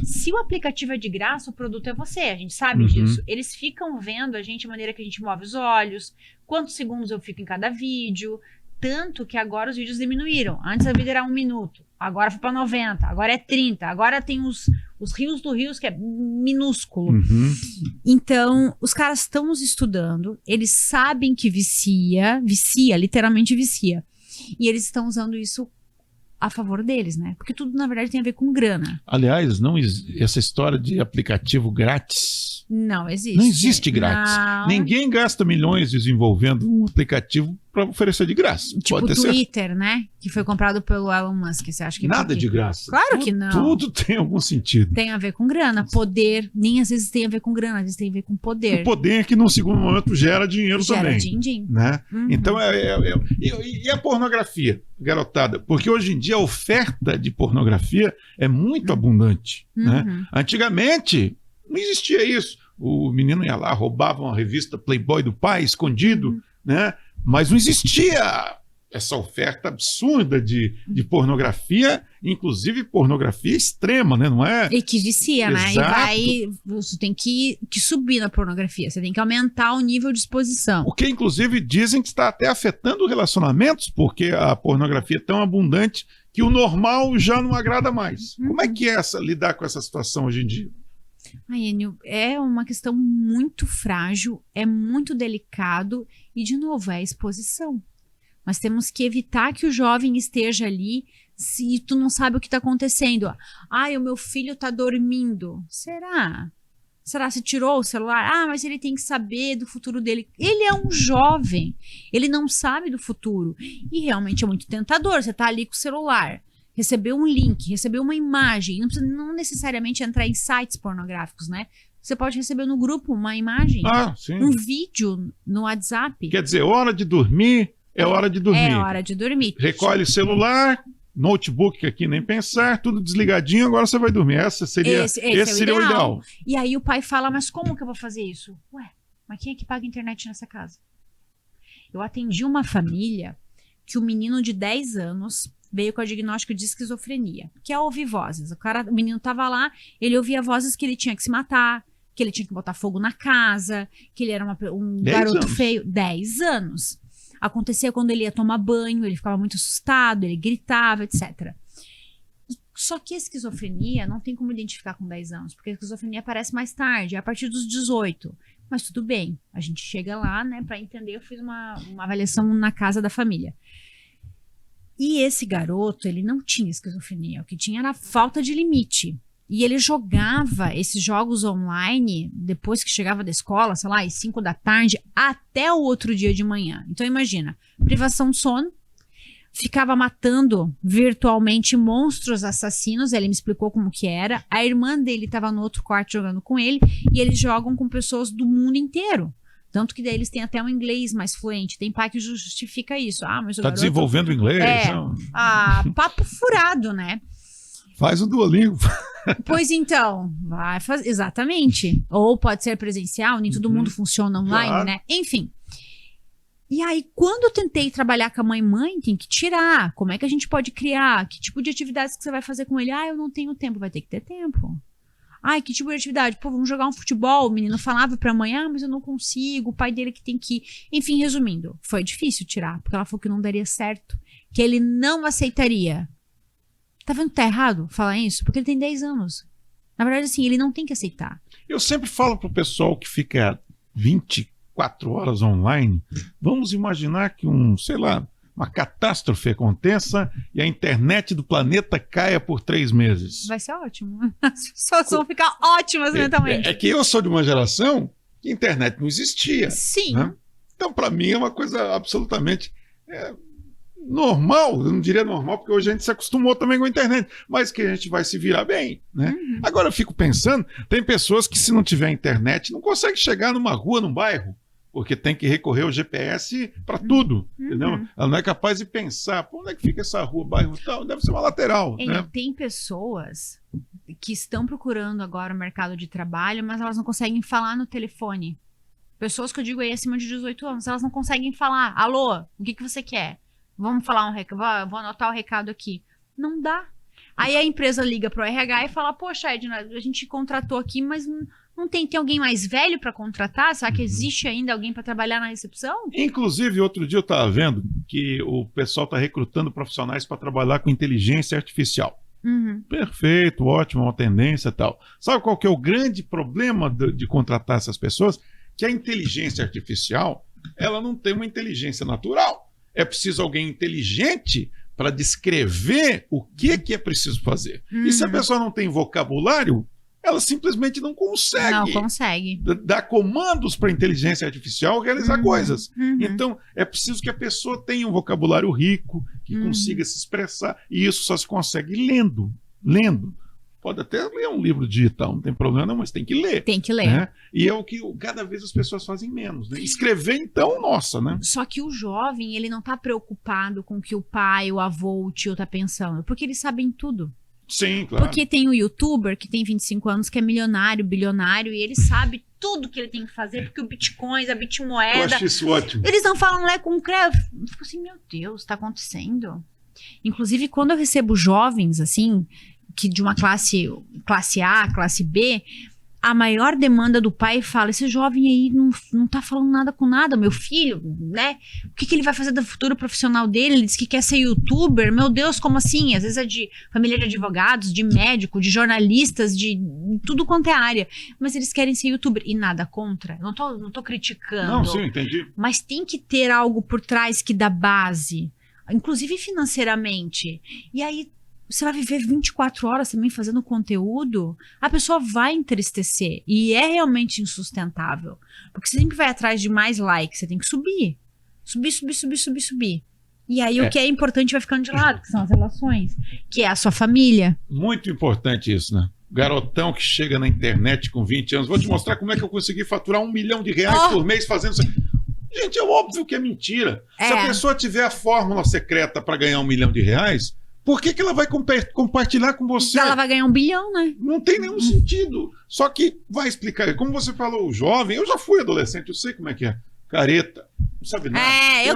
Se o aplicativo é de graça, o produto é você, a gente sabe disso. Eles ficam vendo a maneira que a gente move os olhos, quantos segundos eu fico em cada vídeo, tanto que agora os vídeos diminuíram. Antes a vídeo era 1 minuto, agora foi pra 90, agora é 30, agora tem os rios do Rios, que é minúsculo. Então, os caras estão nos estudando, eles sabem que vicia, literalmente vicia. E eles estão usando isso a favor deles, né? Porque tudo, na verdade, tem a ver com grana. Aliás, essa história de aplicativo grátis... Não existe. Não existe grátis. Não. Ninguém gasta milhões desenvolvendo um aplicativo para oferecer de graça. Tipo o Twitter, né? Que foi comprado pelo Elon Musk. Você acha que nada de graça. Claro que não. Tudo tem algum sentido. Tem a ver com grana. Poder, nem às vezes tem a ver com grana, às vezes tem a ver com poder. O poder que, num segundo momento, gera dinheiro também. Gera din-din. Né? Então, e a pornografia, garotada? Porque hoje em dia a oferta de pornografia é muito abundante. Né? Antigamente, não existia isso. O menino ia lá, roubava uma revista Playboy do pai, escondido, né? Mas não existia essa oferta absurda de pornografia, inclusive pornografia extrema, né? Não é? E que vicia, Exato. né? Você tem que subir na pornografia, você tem que aumentar o nível de exposição. O que, inclusive, dizem que está até afetando relacionamentos, porque a pornografia é tão abundante que o normal já não agrada mais. Como é que é lidar com essa situação hoje em dia? Enio, é uma questão muito frágil, é muito delicado e, de novo, é a exposição. Nós temos que evitar que o jovem esteja ali se tu não sabe o que está acontecendo. O meu filho está dormindo. Será? Será se tirou o celular? Mas ele tem que saber do futuro dele. Ele é um jovem, ele não sabe do futuro. E realmente é muito tentador, você está ali com o celular. recebeu um link, recebeu uma imagem, não precisa não necessariamente entrar em sites pornográficos, né? Você pode receber no grupo uma imagem, um vídeo no WhatsApp. Quer dizer, hora de dormir, é hora de dormir. É hora de dormir. Recolhe celular, notebook aqui nem pensar, tudo desligadinho, agora você vai dormir. Esse seria o ideal. E aí o pai fala, mas como que eu vou fazer isso? Ué, mas quem é que paga internet nessa casa? Eu atendi uma família que o menino de 10 anos veio com o diagnóstico de esquizofrenia, que é ouvir vozes. O menino tava lá, ele ouvia vozes que ele tinha que se matar, que ele tinha que botar fogo na casa, que ele era um garoto feio. 10 anos. Acontecia quando ele ia tomar banho, ele ficava muito assustado, ele gritava, etc. Só que a esquizofrenia não tem como identificar com 10 anos, porque a esquizofrenia aparece mais tarde, a partir dos 18. Mas tudo bem, a gente chega lá, né, para entender. Eu fiz uma avaliação na casa da família. E esse garoto, ele não tinha esquizofrenia, o que tinha era falta de limite. E ele jogava esses jogos online depois que chegava da escola, sei lá, às 5 da tarde, até o outro dia de manhã. Então imagina, privação de sono, ficava matando virtualmente monstros assassinos, ele me explicou como que era. A irmã dele estava no outro quarto jogando com ele, e eles jogam com pessoas do mundo inteiro. Tanto que daí eles têm até um inglês mais fluente. Tem pai que justifica isso. Mas o garoto desenvolvendo inglês. Papo furado, né? Faz o Duolingo. Pois então, vai fazer. Exatamente. Ou pode ser presencial, nem todo mundo funciona online, né? Enfim. E aí, quando eu tentei trabalhar com a mãe, tem que tirar. Como é que a gente pode criar? Que tipo de atividades que você vai fazer com ele? Eu não tenho tempo. Vai ter que ter tempo. Que tipo de atividade? Pô, vamos jogar um futebol. O menino falava pra mãe, mas eu não consigo. O pai dele que tem que ir. Enfim, resumindo, foi difícil tirar. Porque ela falou que não daria certo. Que ele não aceitaria. Tá vendo que tá errado falar isso? Porque ele tem 10 anos. Na verdade, assim, ele não tem que aceitar. Eu sempre falo pro pessoal que fica 24 horas online, vamos imaginar que uma catástrofe aconteça e a internet do planeta caia por 3 meses. Vai ser ótimo. As pessoas vão ficar ótimas mentalmente. É que eu sou de uma geração que a internet não existia. Sim. Né? Então, para mim, é uma coisa absolutamente normal. Eu não diria normal, porque hoje a gente se acostumou também com a internet, mas que a gente vai se virar bem. Né? Agora, eu fico pensando, tem pessoas que, se não tiver internet, não conseguem chegar numa rua, num bairro, porque tem que recorrer ao GPS para tudo, entendeu? Ela não é capaz de pensar, onde é que fica essa rua, bairro tal? Deve ser uma lateral, né? Tem pessoas que estão procurando agora o mercado de trabalho, mas elas não conseguem falar no telefone. Pessoas que eu digo aí acima de 18 anos, elas não conseguem falar. Alô, o que você quer? Vamos falar um recado, vou anotar o recado aqui. Não dá. Aí a empresa liga pro RH e fala, poxa, Edna, a gente contratou aqui, mas não tem alguém mais velho para contratar? Será que existe ainda alguém para trabalhar na recepção? Inclusive, outro dia eu estava vendo que o pessoal está recrutando profissionais para trabalhar com inteligência artificial. Perfeito, ótimo, uma tendência e tal. Sabe qual que é o grande problema de contratar essas pessoas? Que a inteligência artificial, ela não tem uma inteligência natural. É preciso alguém inteligente para descrever o que é preciso fazer. E se a pessoa não tem vocabulário, ela simplesmente não consegue dar comandos para a inteligência artificial realizar coisas. Então, é preciso que a pessoa tenha um vocabulário rico, que consiga se expressar, e isso só se consegue lendo. Pode até ler um livro digital, não tem problema não, mas tem que ler. Tem que ler. Né? E é o que cada vez as pessoas fazem menos. Né? Escrever, então, nossa, né? Só que o jovem, ele não tá preocupado com o que o pai, o avô, o tio tá pensando, porque eles sabem tudo. Sim, claro. Porque tem o youtuber que tem 25 anos, que é milionário, bilionário, e ele sabe tudo que ele tem que fazer, porque o Bitcoin, a Bitmoeda... Eu acho isso ótimo. Eles não falam com credo. Eu fico assim, meu Deus, tá acontecendo? Inclusive, quando eu recebo jovens, assim... que de uma classe A, classe B, a maior demanda do pai fala, esse jovem aí não tá falando nada com nada, meu filho, né? O que ele vai fazer do futuro profissional dele? Ele diz que quer ser youtuber, meu Deus, como assim? Às vezes é de família de advogados, de médico, de jornalistas, de tudo quanto é área, mas eles querem ser youtuber, e nada contra, não tô criticando. Não, sim, entendi. Mas tem que ter algo por trás que dá base, inclusive financeiramente, e aí você vai viver 24 horas também fazendo conteúdo, a pessoa vai entristecer. E é realmente insustentável. Porque você sempre vai atrás de mais likes, você tem que subir. Subir. E aí o que é importante vai ficando de lado, que são as relações, que é a sua família. Muito importante isso, né? Garotão que chega na internet com 20 anos, vou te mostrar como é que eu consegui faturar R$1 milhão por mês fazendo isso. Gente, é óbvio que é mentira. Se a pessoa tiver a fórmula secreta para ganhar R$1 milhão, por que ela vai compartilhar com você? Ela vai ganhar 1 bilhão, né? Não tem nenhum sentido. Só que vai explicar. Como você falou, o jovem, eu já fui adolescente, eu sei como é que é. Careta, não sabe nada. Eu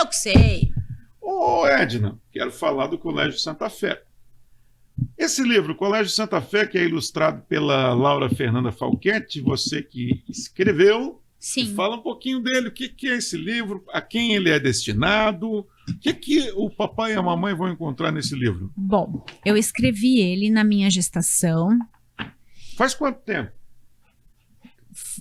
que sei. Ô, Edna, quero falar do Colégio Santa Fé. Esse livro, Colégio Santa Fé, que é ilustrado pela Laura Fernanda Falquete, você que escreveu, Sim. Fala um pouquinho dele, o que é esse livro, a quem ele é destinado, o que o papai e a mamãe vão encontrar nesse livro? Bom, eu escrevi ele na minha gestação. Faz quanto tempo?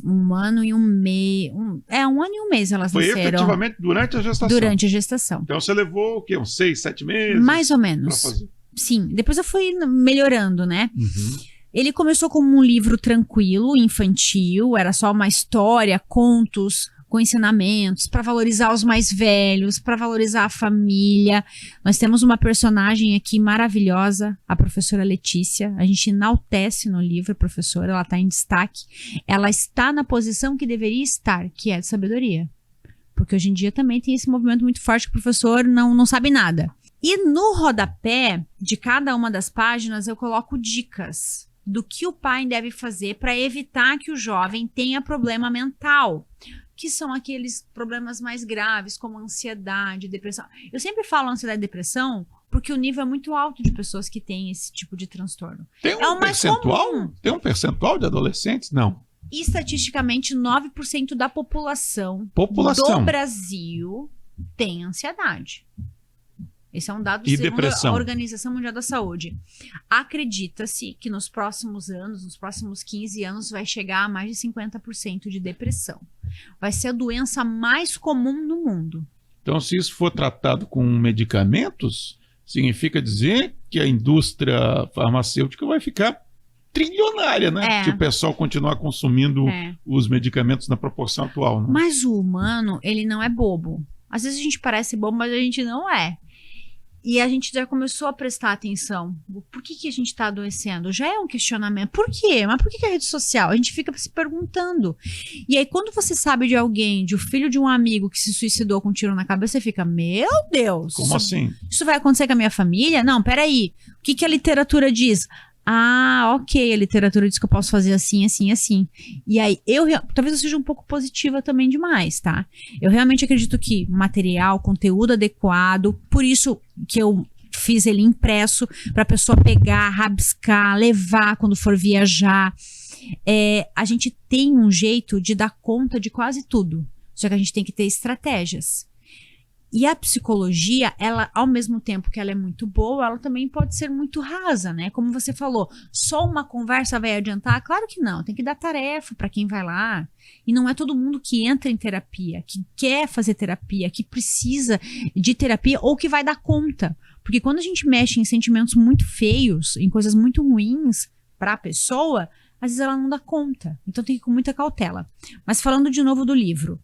1 ano e 1 mês. 1 ano e 1 mês elas nasceram. Foi efetivamente durante a gestação? Durante a gestação. Então você levou o quê? Uns 6, 7 meses? Mais ou menos. Sim, depois eu fui melhorando, né? Uhum. Ele começou como um livro tranquilo, infantil, era só uma história, contos com ensinamentos, para valorizar os mais velhos, para valorizar a família. Nós temos uma personagem aqui maravilhosa, a professora Letícia. A gente enaltece no livro a professora, ela está em destaque. Ela está na posição que deveria estar, que é de sabedoria. Porque hoje em dia também tem esse movimento muito forte que o professor não sabe nada. E no rodapé de cada uma das páginas eu coloco dicas do que o pai deve fazer para evitar que o jovem tenha problema mental, que são aqueles problemas mais graves, como ansiedade, depressão. Eu sempre falo ansiedade e depressão porque o nível é muito alto de pessoas que têm esse tipo de transtorno. Tem um percentual? Tem um percentual de adolescentes? Não. Estatisticamente, 9% da população do Brasil tem ansiedade. Esse é um dado segundo a Organização Mundial da Saúde. Acredita-se que nos próximos anos, nos próximos 15 anos, vai chegar a mais de 50% de depressão. Vai ser a doença mais comum no mundo. Então, se isso for tratado com medicamentos, significa dizer que a indústria farmacêutica vai ficar trilionária, né? Se o pessoal continuar consumindo os medicamentos na proporção atual. Né? Mas o humano, ele não é bobo. Às vezes a gente parece bobo, mas a gente não é. E a gente já começou a prestar atenção. Por que a gente está adoecendo? Já é um questionamento. Por quê? Mas por que a rede social? A gente fica se perguntando. E aí, quando você sabe de alguém, de um filho de um amigo que se suicidou com um tiro na cabeça, você fica, meu Deus! Como assim? Isso vai acontecer com a minha família? Não, peraí. O que a literatura diz? Ah, ok, a literatura diz que eu posso fazer assim, assim, assim. E aí, talvez eu seja um pouco positiva também demais, tá? Eu realmente acredito que material, conteúdo adequado, por isso que eu fiz ele impresso, pra pessoa pegar, rabiscar, levar quando for viajar. A gente tem um jeito de dar conta de quase tudo, só que a gente tem que ter estratégias. E a psicologia, ela, ao mesmo tempo que ela é muito boa, ela também pode ser muito rasa, né? Como você falou, só uma conversa vai adiantar? Claro que não, tem que dar tarefa para quem vai lá. E não é todo mundo que entra em terapia, que quer fazer terapia, que precisa de terapia ou que vai dar conta. Porque quando a gente mexe em sentimentos muito feios, em coisas muito ruins para a pessoa, às vezes ela não dá conta. Então tem que ir com muita cautela. Mas falando de novo do livro,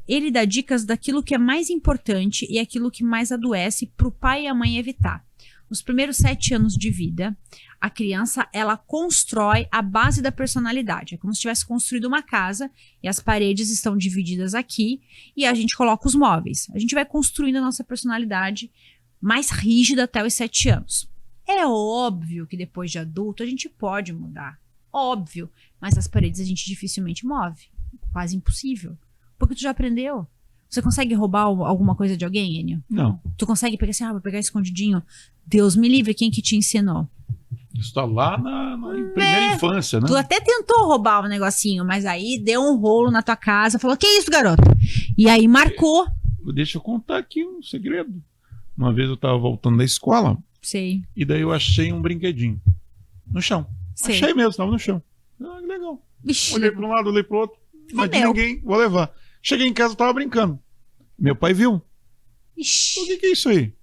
ele dá dicas daquilo que é mais importante e aquilo que mais adoece para o pai e a mãe evitar. Nos primeiros 7 anos de vida, a criança, ela constrói a base da personalidade. É como se tivesse construído uma casa e as paredes estão divididas aqui e a gente coloca os móveis. A gente vai construindo a nossa personalidade mais rígida até os 7 anos. É óbvio que depois de adulto a gente pode mudar. Óbvio. Mas as paredes a gente dificilmente move. Quase impossível. Porque tu já aprendeu. Você consegue roubar alguma coisa de alguém, Enio? Não. Tu consegue pegar assim, vou pegar escondidinho? Deus me livre, quem que te ensinou? Isso tá lá na primeira infância, né? Tu até tentou roubar um negocinho, mas aí deu um rolo na tua casa, falou, que isso, garoto? E aí marcou. Deixa eu contar aqui um segredo. Uma vez eu tava voltando da escola. Sei. E daí eu achei um brinquedinho no chão. Sei. Achei mesmo, tava no chão. Ah, que legal. Vixe. Olhei para um lado, olhei pro outro. Não tinha ninguém, vou levar. Cheguei em casa, tava brincando. Meu pai viu. Ixi. O que é isso aí?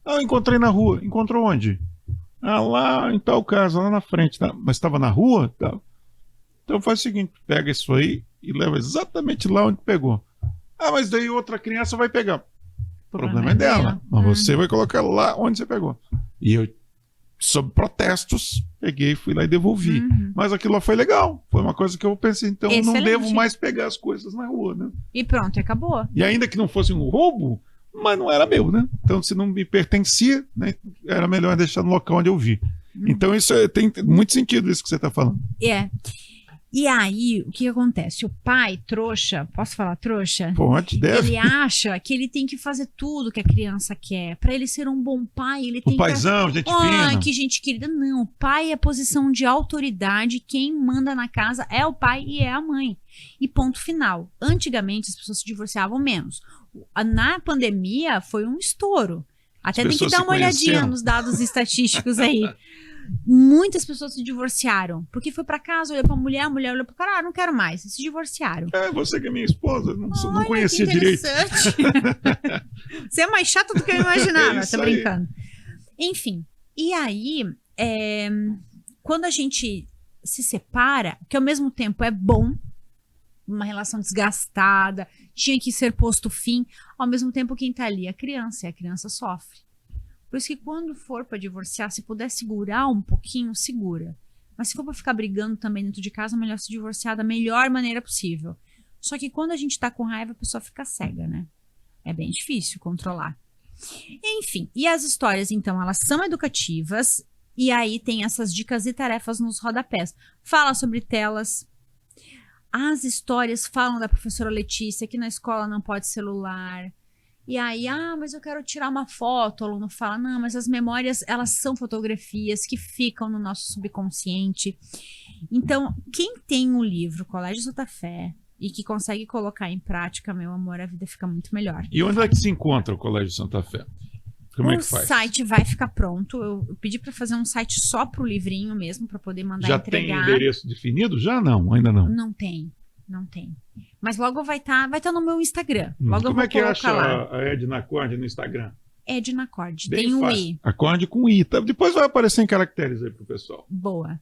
Ah, eu encontrei na rua. Encontrou onde? Ah, lá em tal casa, lá na frente. Tá? Mas estava na rua? Tá. Então faz o seguinte, pega isso aí e leva exatamente lá onde pegou. Ah, mas daí outra criança vai pegar. O problema é dela. Mas você vai colocar lá onde você pegou. E eu, sob protestos, peguei, fui lá e devolvi. Mas aquilo lá foi legal. Foi uma coisa que eu pensei, então eu não devo mais pegar as coisas na rua, né? E pronto, acabou. E ainda que não fosse um roubo, mas não era meu, né? Então, se não me pertencia, né, era melhor deixar no local onde eu vi. Então, isso tem muito sentido, isso que você está falando. E aí, o que acontece? O pai, trouxa, posso falar trouxa? Pode, deve. Ele acha que ele tem que fazer tudo que a criança quer. Pra ele ser um bom pai, ele tem o paizão, que... gente fina. que gente querida. Não, o pai é posição de autoridade. Quem manda na casa é o pai e é a mãe. E ponto final. Antigamente, as pessoas se divorciavam menos. Na pandemia, foi um estouro. Até tem que dar uma olhadinha nos dados estatísticos aí. Muitas pessoas se divorciaram, porque foi pra casa, olhou pra mulher, a mulher olhou pro cara, não quero mais, se divorciaram. Você que é minha esposa, não conhecia direito. Você é mais chata do que eu imaginava, tô brincando. Enfim, e aí, quando a gente se separa, que ao mesmo tempo é bom, uma relação desgastada, tinha que ser posto fim, ao mesmo tempo quem tá ali é a criança, e a criança sofre. Por isso que quando for para divorciar, se puder segurar um pouquinho, segura. Mas se for para ficar brigando também dentro de casa, é melhor se divorciar da melhor maneira possível. Só que quando a gente tá com raiva, a pessoa fica cega, né? É bem difícil controlar. Enfim, e as histórias, então, elas são educativas. E aí tem essas dicas e tarefas nos rodapés. Fala sobre telas. As histórias falam da professora Letícia, que na escola não pode celular. E aí, mas eu quero tirar uma foto. O aluno fala, não, mas as memórias, elas são fotografias que ficam no nosso subconsciente. Então, quem tem um livro, Colégio Santa Fé, e que consegue colocar em prática, meu amor, a vida fica muito melhor. E onde é que se encontra o Colégio Santa Fé? Como é que faz? O site vai ficar pronto. Eu pedi para fazer um site só pro livrinho mesmo, para poder mandar entregar. Já tem endereço definido? Já não, ainda não. Não tem. Mas logo vai tá no meu Instagram. Logo Como eu vou é que acha lá. a Edna Cord no Instagram? Edna Cord, Bem tem um fácil. I. Acorde com I. Depois vai aparecer em caracteres aí pro pessoal. Boa.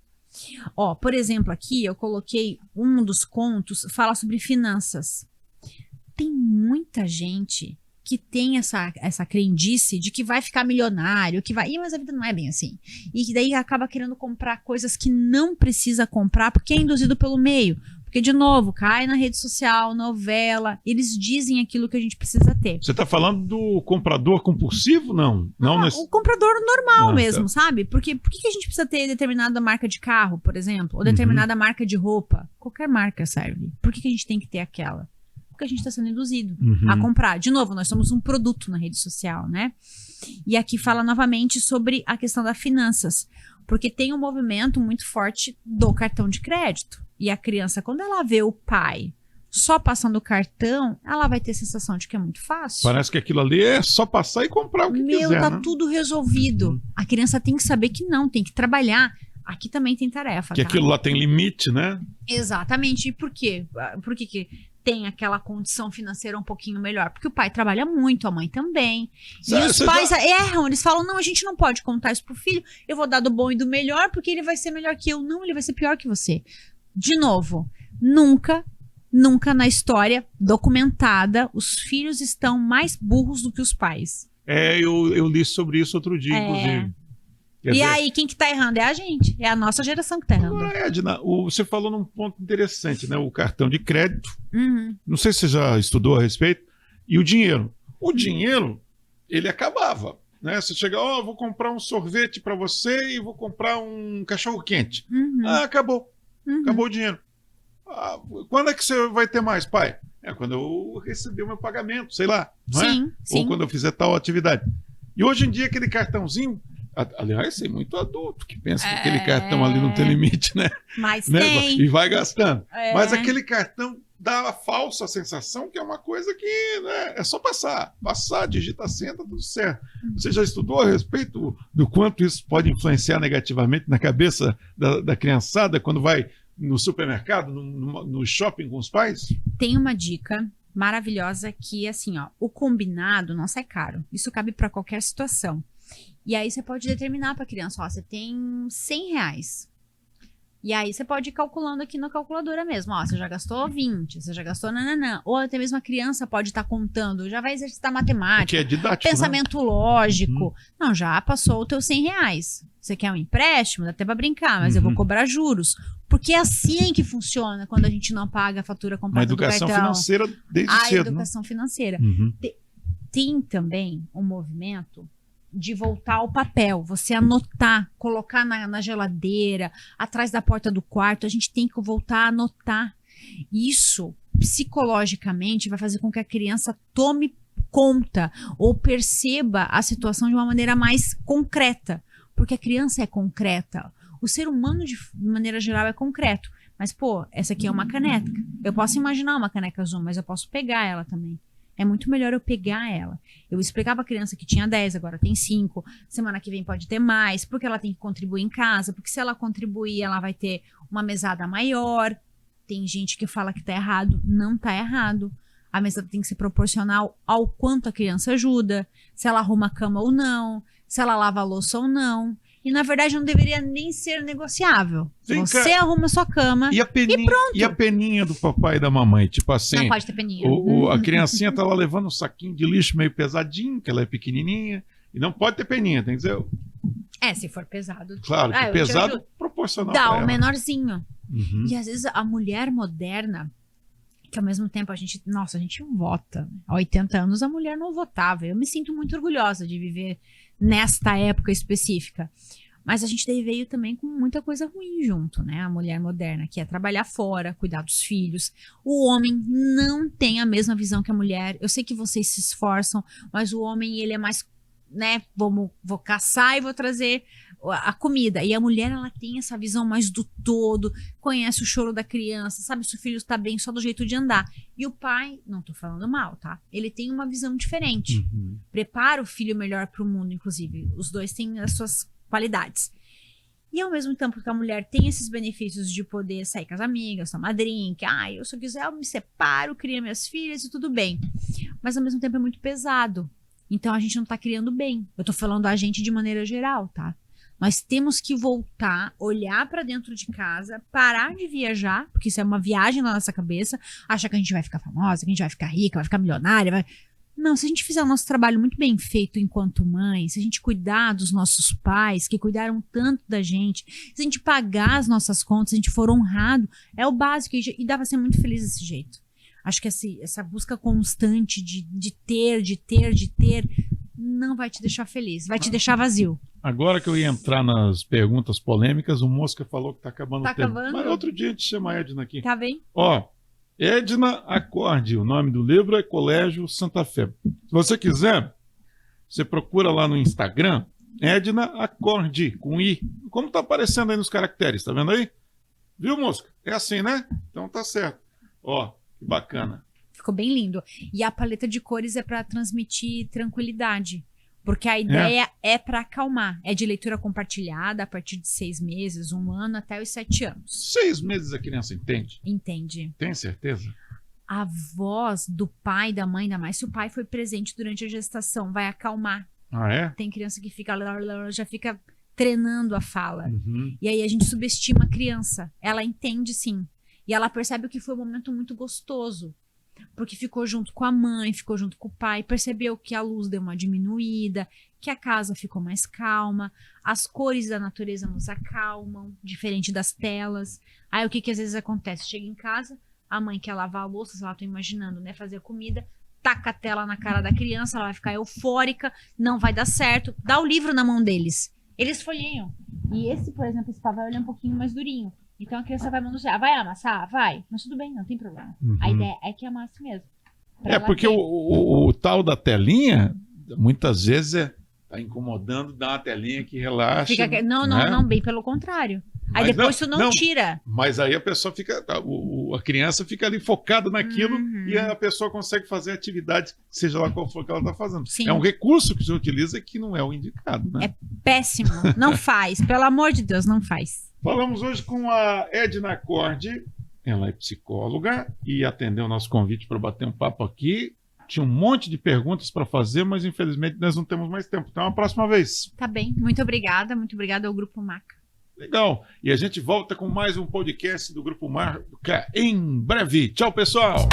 Ó, por exemplo, aqui eu coloquei um dos contos, fala sobre finanças. Tem muita gente que tem essa crendice de que vai ficar milionário, que vai... mas a vida não é bem assim. E que daí acaba querendo comprar coisas que não precisa comprar porque é induzido pelo meio. Porque, de novo, cai na rede social, novela, eles dizem aquilo que a gente precisa ter. Você está falando do comprador compulsivo? Não. O comprador normal mesmo, tá. Sabe? Porque por que a gente precisa ter determinada marca de carro, por exemplo? Ou determinada marca de roupa? Qualquer marca serve. Por que a gente tem que ter aquela? Porque a gente está sendo induzido a comprar. De novo, nós somos um produto na rede social, né? E aqui fala novamente sobre a questão das finanças. Porque tem um movimento muito forte do cartão de crédito. E a criança, quando ela vê o pai só passando o cartão, ela vai ter a sensação de que é muito fácil. Parece que aquilo ali é só passar e comprar o que quiser, tá né? tudo resolvido. A criança tem que saber que não, tem que trabalhar. Aqui também tem tarefa. Que aquilo lá tem limite, né? Exatamente. E por quê? Por que tem aquela condição financeira um pouquinho melhor? Porque o pai trabalha muito, a mãe também. E os pais erram, eles falam, não, a gente não pode contar isso pro filho, eu vou dar do bom e do melhor, porque ele vai ser melhor que eu. Não, ele vai ser pior que você. De novo, nunca na história documentada, os filhos estão mais burros do que os pais. Eu li sobre isso outro dia, inclusive. E aí, quem que tá errando? É a gente. É a nossa geração que tá errando. Edna, você falou num ponto interessante, né? O cartão de crédito. Não sei se você já estudou a respeito. E o dinheiro. O dinheiro, ele acabava. Né? Você chega, vou comprar um sorvete para você e vou comprar um cachorro-quente. Acabou. Acabou o dinheiro. Quando é que você vai ter mais, pai? Quando eu receber o meu pagamento, sei lá. Não é? Ou quando eu fizer tal atividade. E hoje em dia, aquele cartãozinho... Aliás, tem muito adulto que pensa que aquele cartão ali não tem limite, né? Mas tem. E vai gastando. Mas aquele cartão dá a falsa sensação que é uma coisa que, né, é só passar. Passar, digita a senha, tá tudo certo. Você já estudou a respeito do quanto isso pode influenciar negativamente na cabeça da criançada quando vai no supermercado, no shopping com os pais? Tem uma dica maravilhosa que, assim, o combinado não sai caro. Isso cabe para qualquer situação. E aí você pode determinar para a criança, você tem R$100. E aí você pode ir calculando aqui na calculadora mesmo. Ó, você já gastou 20, você já gastou nananã. Ou até mesmo a criança pode estar contando, já vai exercitar matemática. Porque é didático, pensamento lógico. Não, já passou o teu R$ 100. Você quer um empréstimo? Dá até pra brincar, mas eu vou cobrar juros. Porque é assim que funciona quando a gente não paga a fatura comprada do cartão. Uma educação financeira desde cedo. A educação financeira. Uhum. Tem também um movimento de voltar ao papel, você anotar, colocar na geladeira, atrás da porta do quarto, a gente tem que voltar a anotar. Isso, psicologicamente, vai fazer com que a criança tome conta ou perceba a situação de uma maneira mais concreta, porque a criança é concreta. O ser humano, de maneira geral, é concreto. Mas, pô, essa aqui é uma caneca. Eu posso imaginar uma caneca azul, mas eu posso pegar ela também. É muito melhor eu pegar ela. Eu explicava a criança que tinha 10, agora tem 5. Semana que vem pode ter mais, porque ela tem que contribuir em casa, porque se ela contribuir, ela vai ter uma mesada maior. Tem gente que fala que tá errado. Não tá errado. A mesada tem que ser proporcional ao quanto a criança ajuda, se ela arruma a cama ou não, se ela lava a louça ou não. E, na verdade, não deveria nem ser negociável. Você arruma a sua cama e pronto. E a peninha do papai e da mamãe? Tipo assim... Não pode ter peninha. A criancinha tá lá levando um saquinho de lixo meio pesadinho, que ela é pequenininha, e não pode ter peninha, tem que dizer... Se for pesado. Claro, que pesado proporcional dá pra um ela. menorzinho. E, às vezes, a mulher moderna, que ao mesmo tempo a gente vota. Há 80 anos a mulher não votava. Eu me sinto muito orgulhosa de viver nesta época específica. Mas a gente daí veio também com muita coisa ruim junto, né? A mulher moderna, que é trabalhar fora, cuidar dos filhos. O homem não tem a mesma visão que a mulher. Eu sei que vocês se esforçam, mas o homem, ele é mais, né? Vou caçar e vou trazer a comida. E a mulher, ela tem essa visão mais do todo, conhece o choro da criança, sabe se o filho está bem só do jeito de andar. E o pai, não tô falando mal, tá? Ele tem uma visão diferente. Prepara o filho melhor para o mundo, inclusive. Os dois têm as suas qualidades. E ao mesmo tempo que a mulher tem esses benefícios de poder sair com as amigas, tomar drink, eu se eu quiser eu me separo, crio minhas filhas e tudo bem. Mas ao mesmo tempo é muito pesado. Então a gente não tá criando bem. Eu tô falando a gente de maneira geral, tá? Nós temos que voltar, olhar para dentro de casa, parar de viajar, porque isso é uma viagem na nossa cabeça, achar que a gente vai ficar famosa, que a gente vai ficar rica, vai ficar milionária, Não, se a gente fizer o nosso trabalho muito bem feito enquanto mãe, se a gente cuidar dos nossos pais, que cuidaram tanto da gente, se a gente pagar as nossas contas, se a gente for honrado, é o básico e dá pra ser muito feliz desse jeito. Acho que essa busca constante de ter, não vai te deixar feliz, vai te deixar vazio. Agora que eu ia entrar nas perguntas polêmicas, o Mosca falou que tá acabando o tempo. Acabando? Mas outro dia a gente chama a Edna aqui. Tá bem? Edna Acorde, o nome do livro é Colégio Santa Fé. Se você quiser, você procura lá no Instagram, Edna Acorde, com I. Como tá aparecendo aí nos caracteres, tá vendo aí? Viu, Mosca? É assim, né? Então tá certo. Que bacana. Ficou bem lindo. E a paleta de cores é para transmitir tranquilidade. Porque a ideia é para acalmar. É de leitura compartilhada a partir de 6 meses, 1 ano, até os 7 anos. 6 meses a criança entende? Entende. Tem certeza? A voz do pai, da mãe, ainda mais se o pai foi presente durante a gestação, vai acalmar. Ah, é? Tem criança que já fica treinando a fala. E aí a gente subestima a criança. Ela entende sim. E ela percebe que foi um momento muito gostoso. Porque ficou junto com a mãe, ficou junto com o pai, percebeu que a luz deu uma diminuída, que a casa ficou mais calma, as cores da natureza nos acalmam, diferente das telas. Aí o que às vezes acontece? Chega em casa, a mãe quer lavar a louça, sei lá, tô imaginando, né, fazer a comida, taca a tela na cara da criança, ela vai ficar eufórica, não vai dar certo, dá o livro na mão deles. Eles folheiam. E esse, por exemplo, esse papel ele é um pouquinho mais durinho. Então a criança vai manusear, vai amassar? Vai. Mas tudo bem, não tem problema. A ideia é que amasse mesmo. Porque o tal da telinha, muitas vezes tá incomodando, dá uma telinha que relaxa. Não, bem pelo contrário. Aí Mas depois tu não tira. Mas aí a pessoa fica, a criança fica ali focada naquilo e a pessoa consegue fazer a atividade, seja lá qual for que ela está fazendo. Sim. É um recurso que você utiliza que não é o indicado, né? É péssimo. Não faz. Pelo amor de Deus, não faz. Falamos hoje com a Edna Acorde. Ela é psicóloga e atendeu o nosso convite para bater um papo aqui. Tinha um monte de perguntas para fazer, mas infelizmente nós não temos mais tempo. Então, uma próxima vez. Tá bem. Muito obrigada ao Grupo Maca. Legal. E a gente volta com mais um podcast do Grupo Marca em breve. Tchau, pessoal!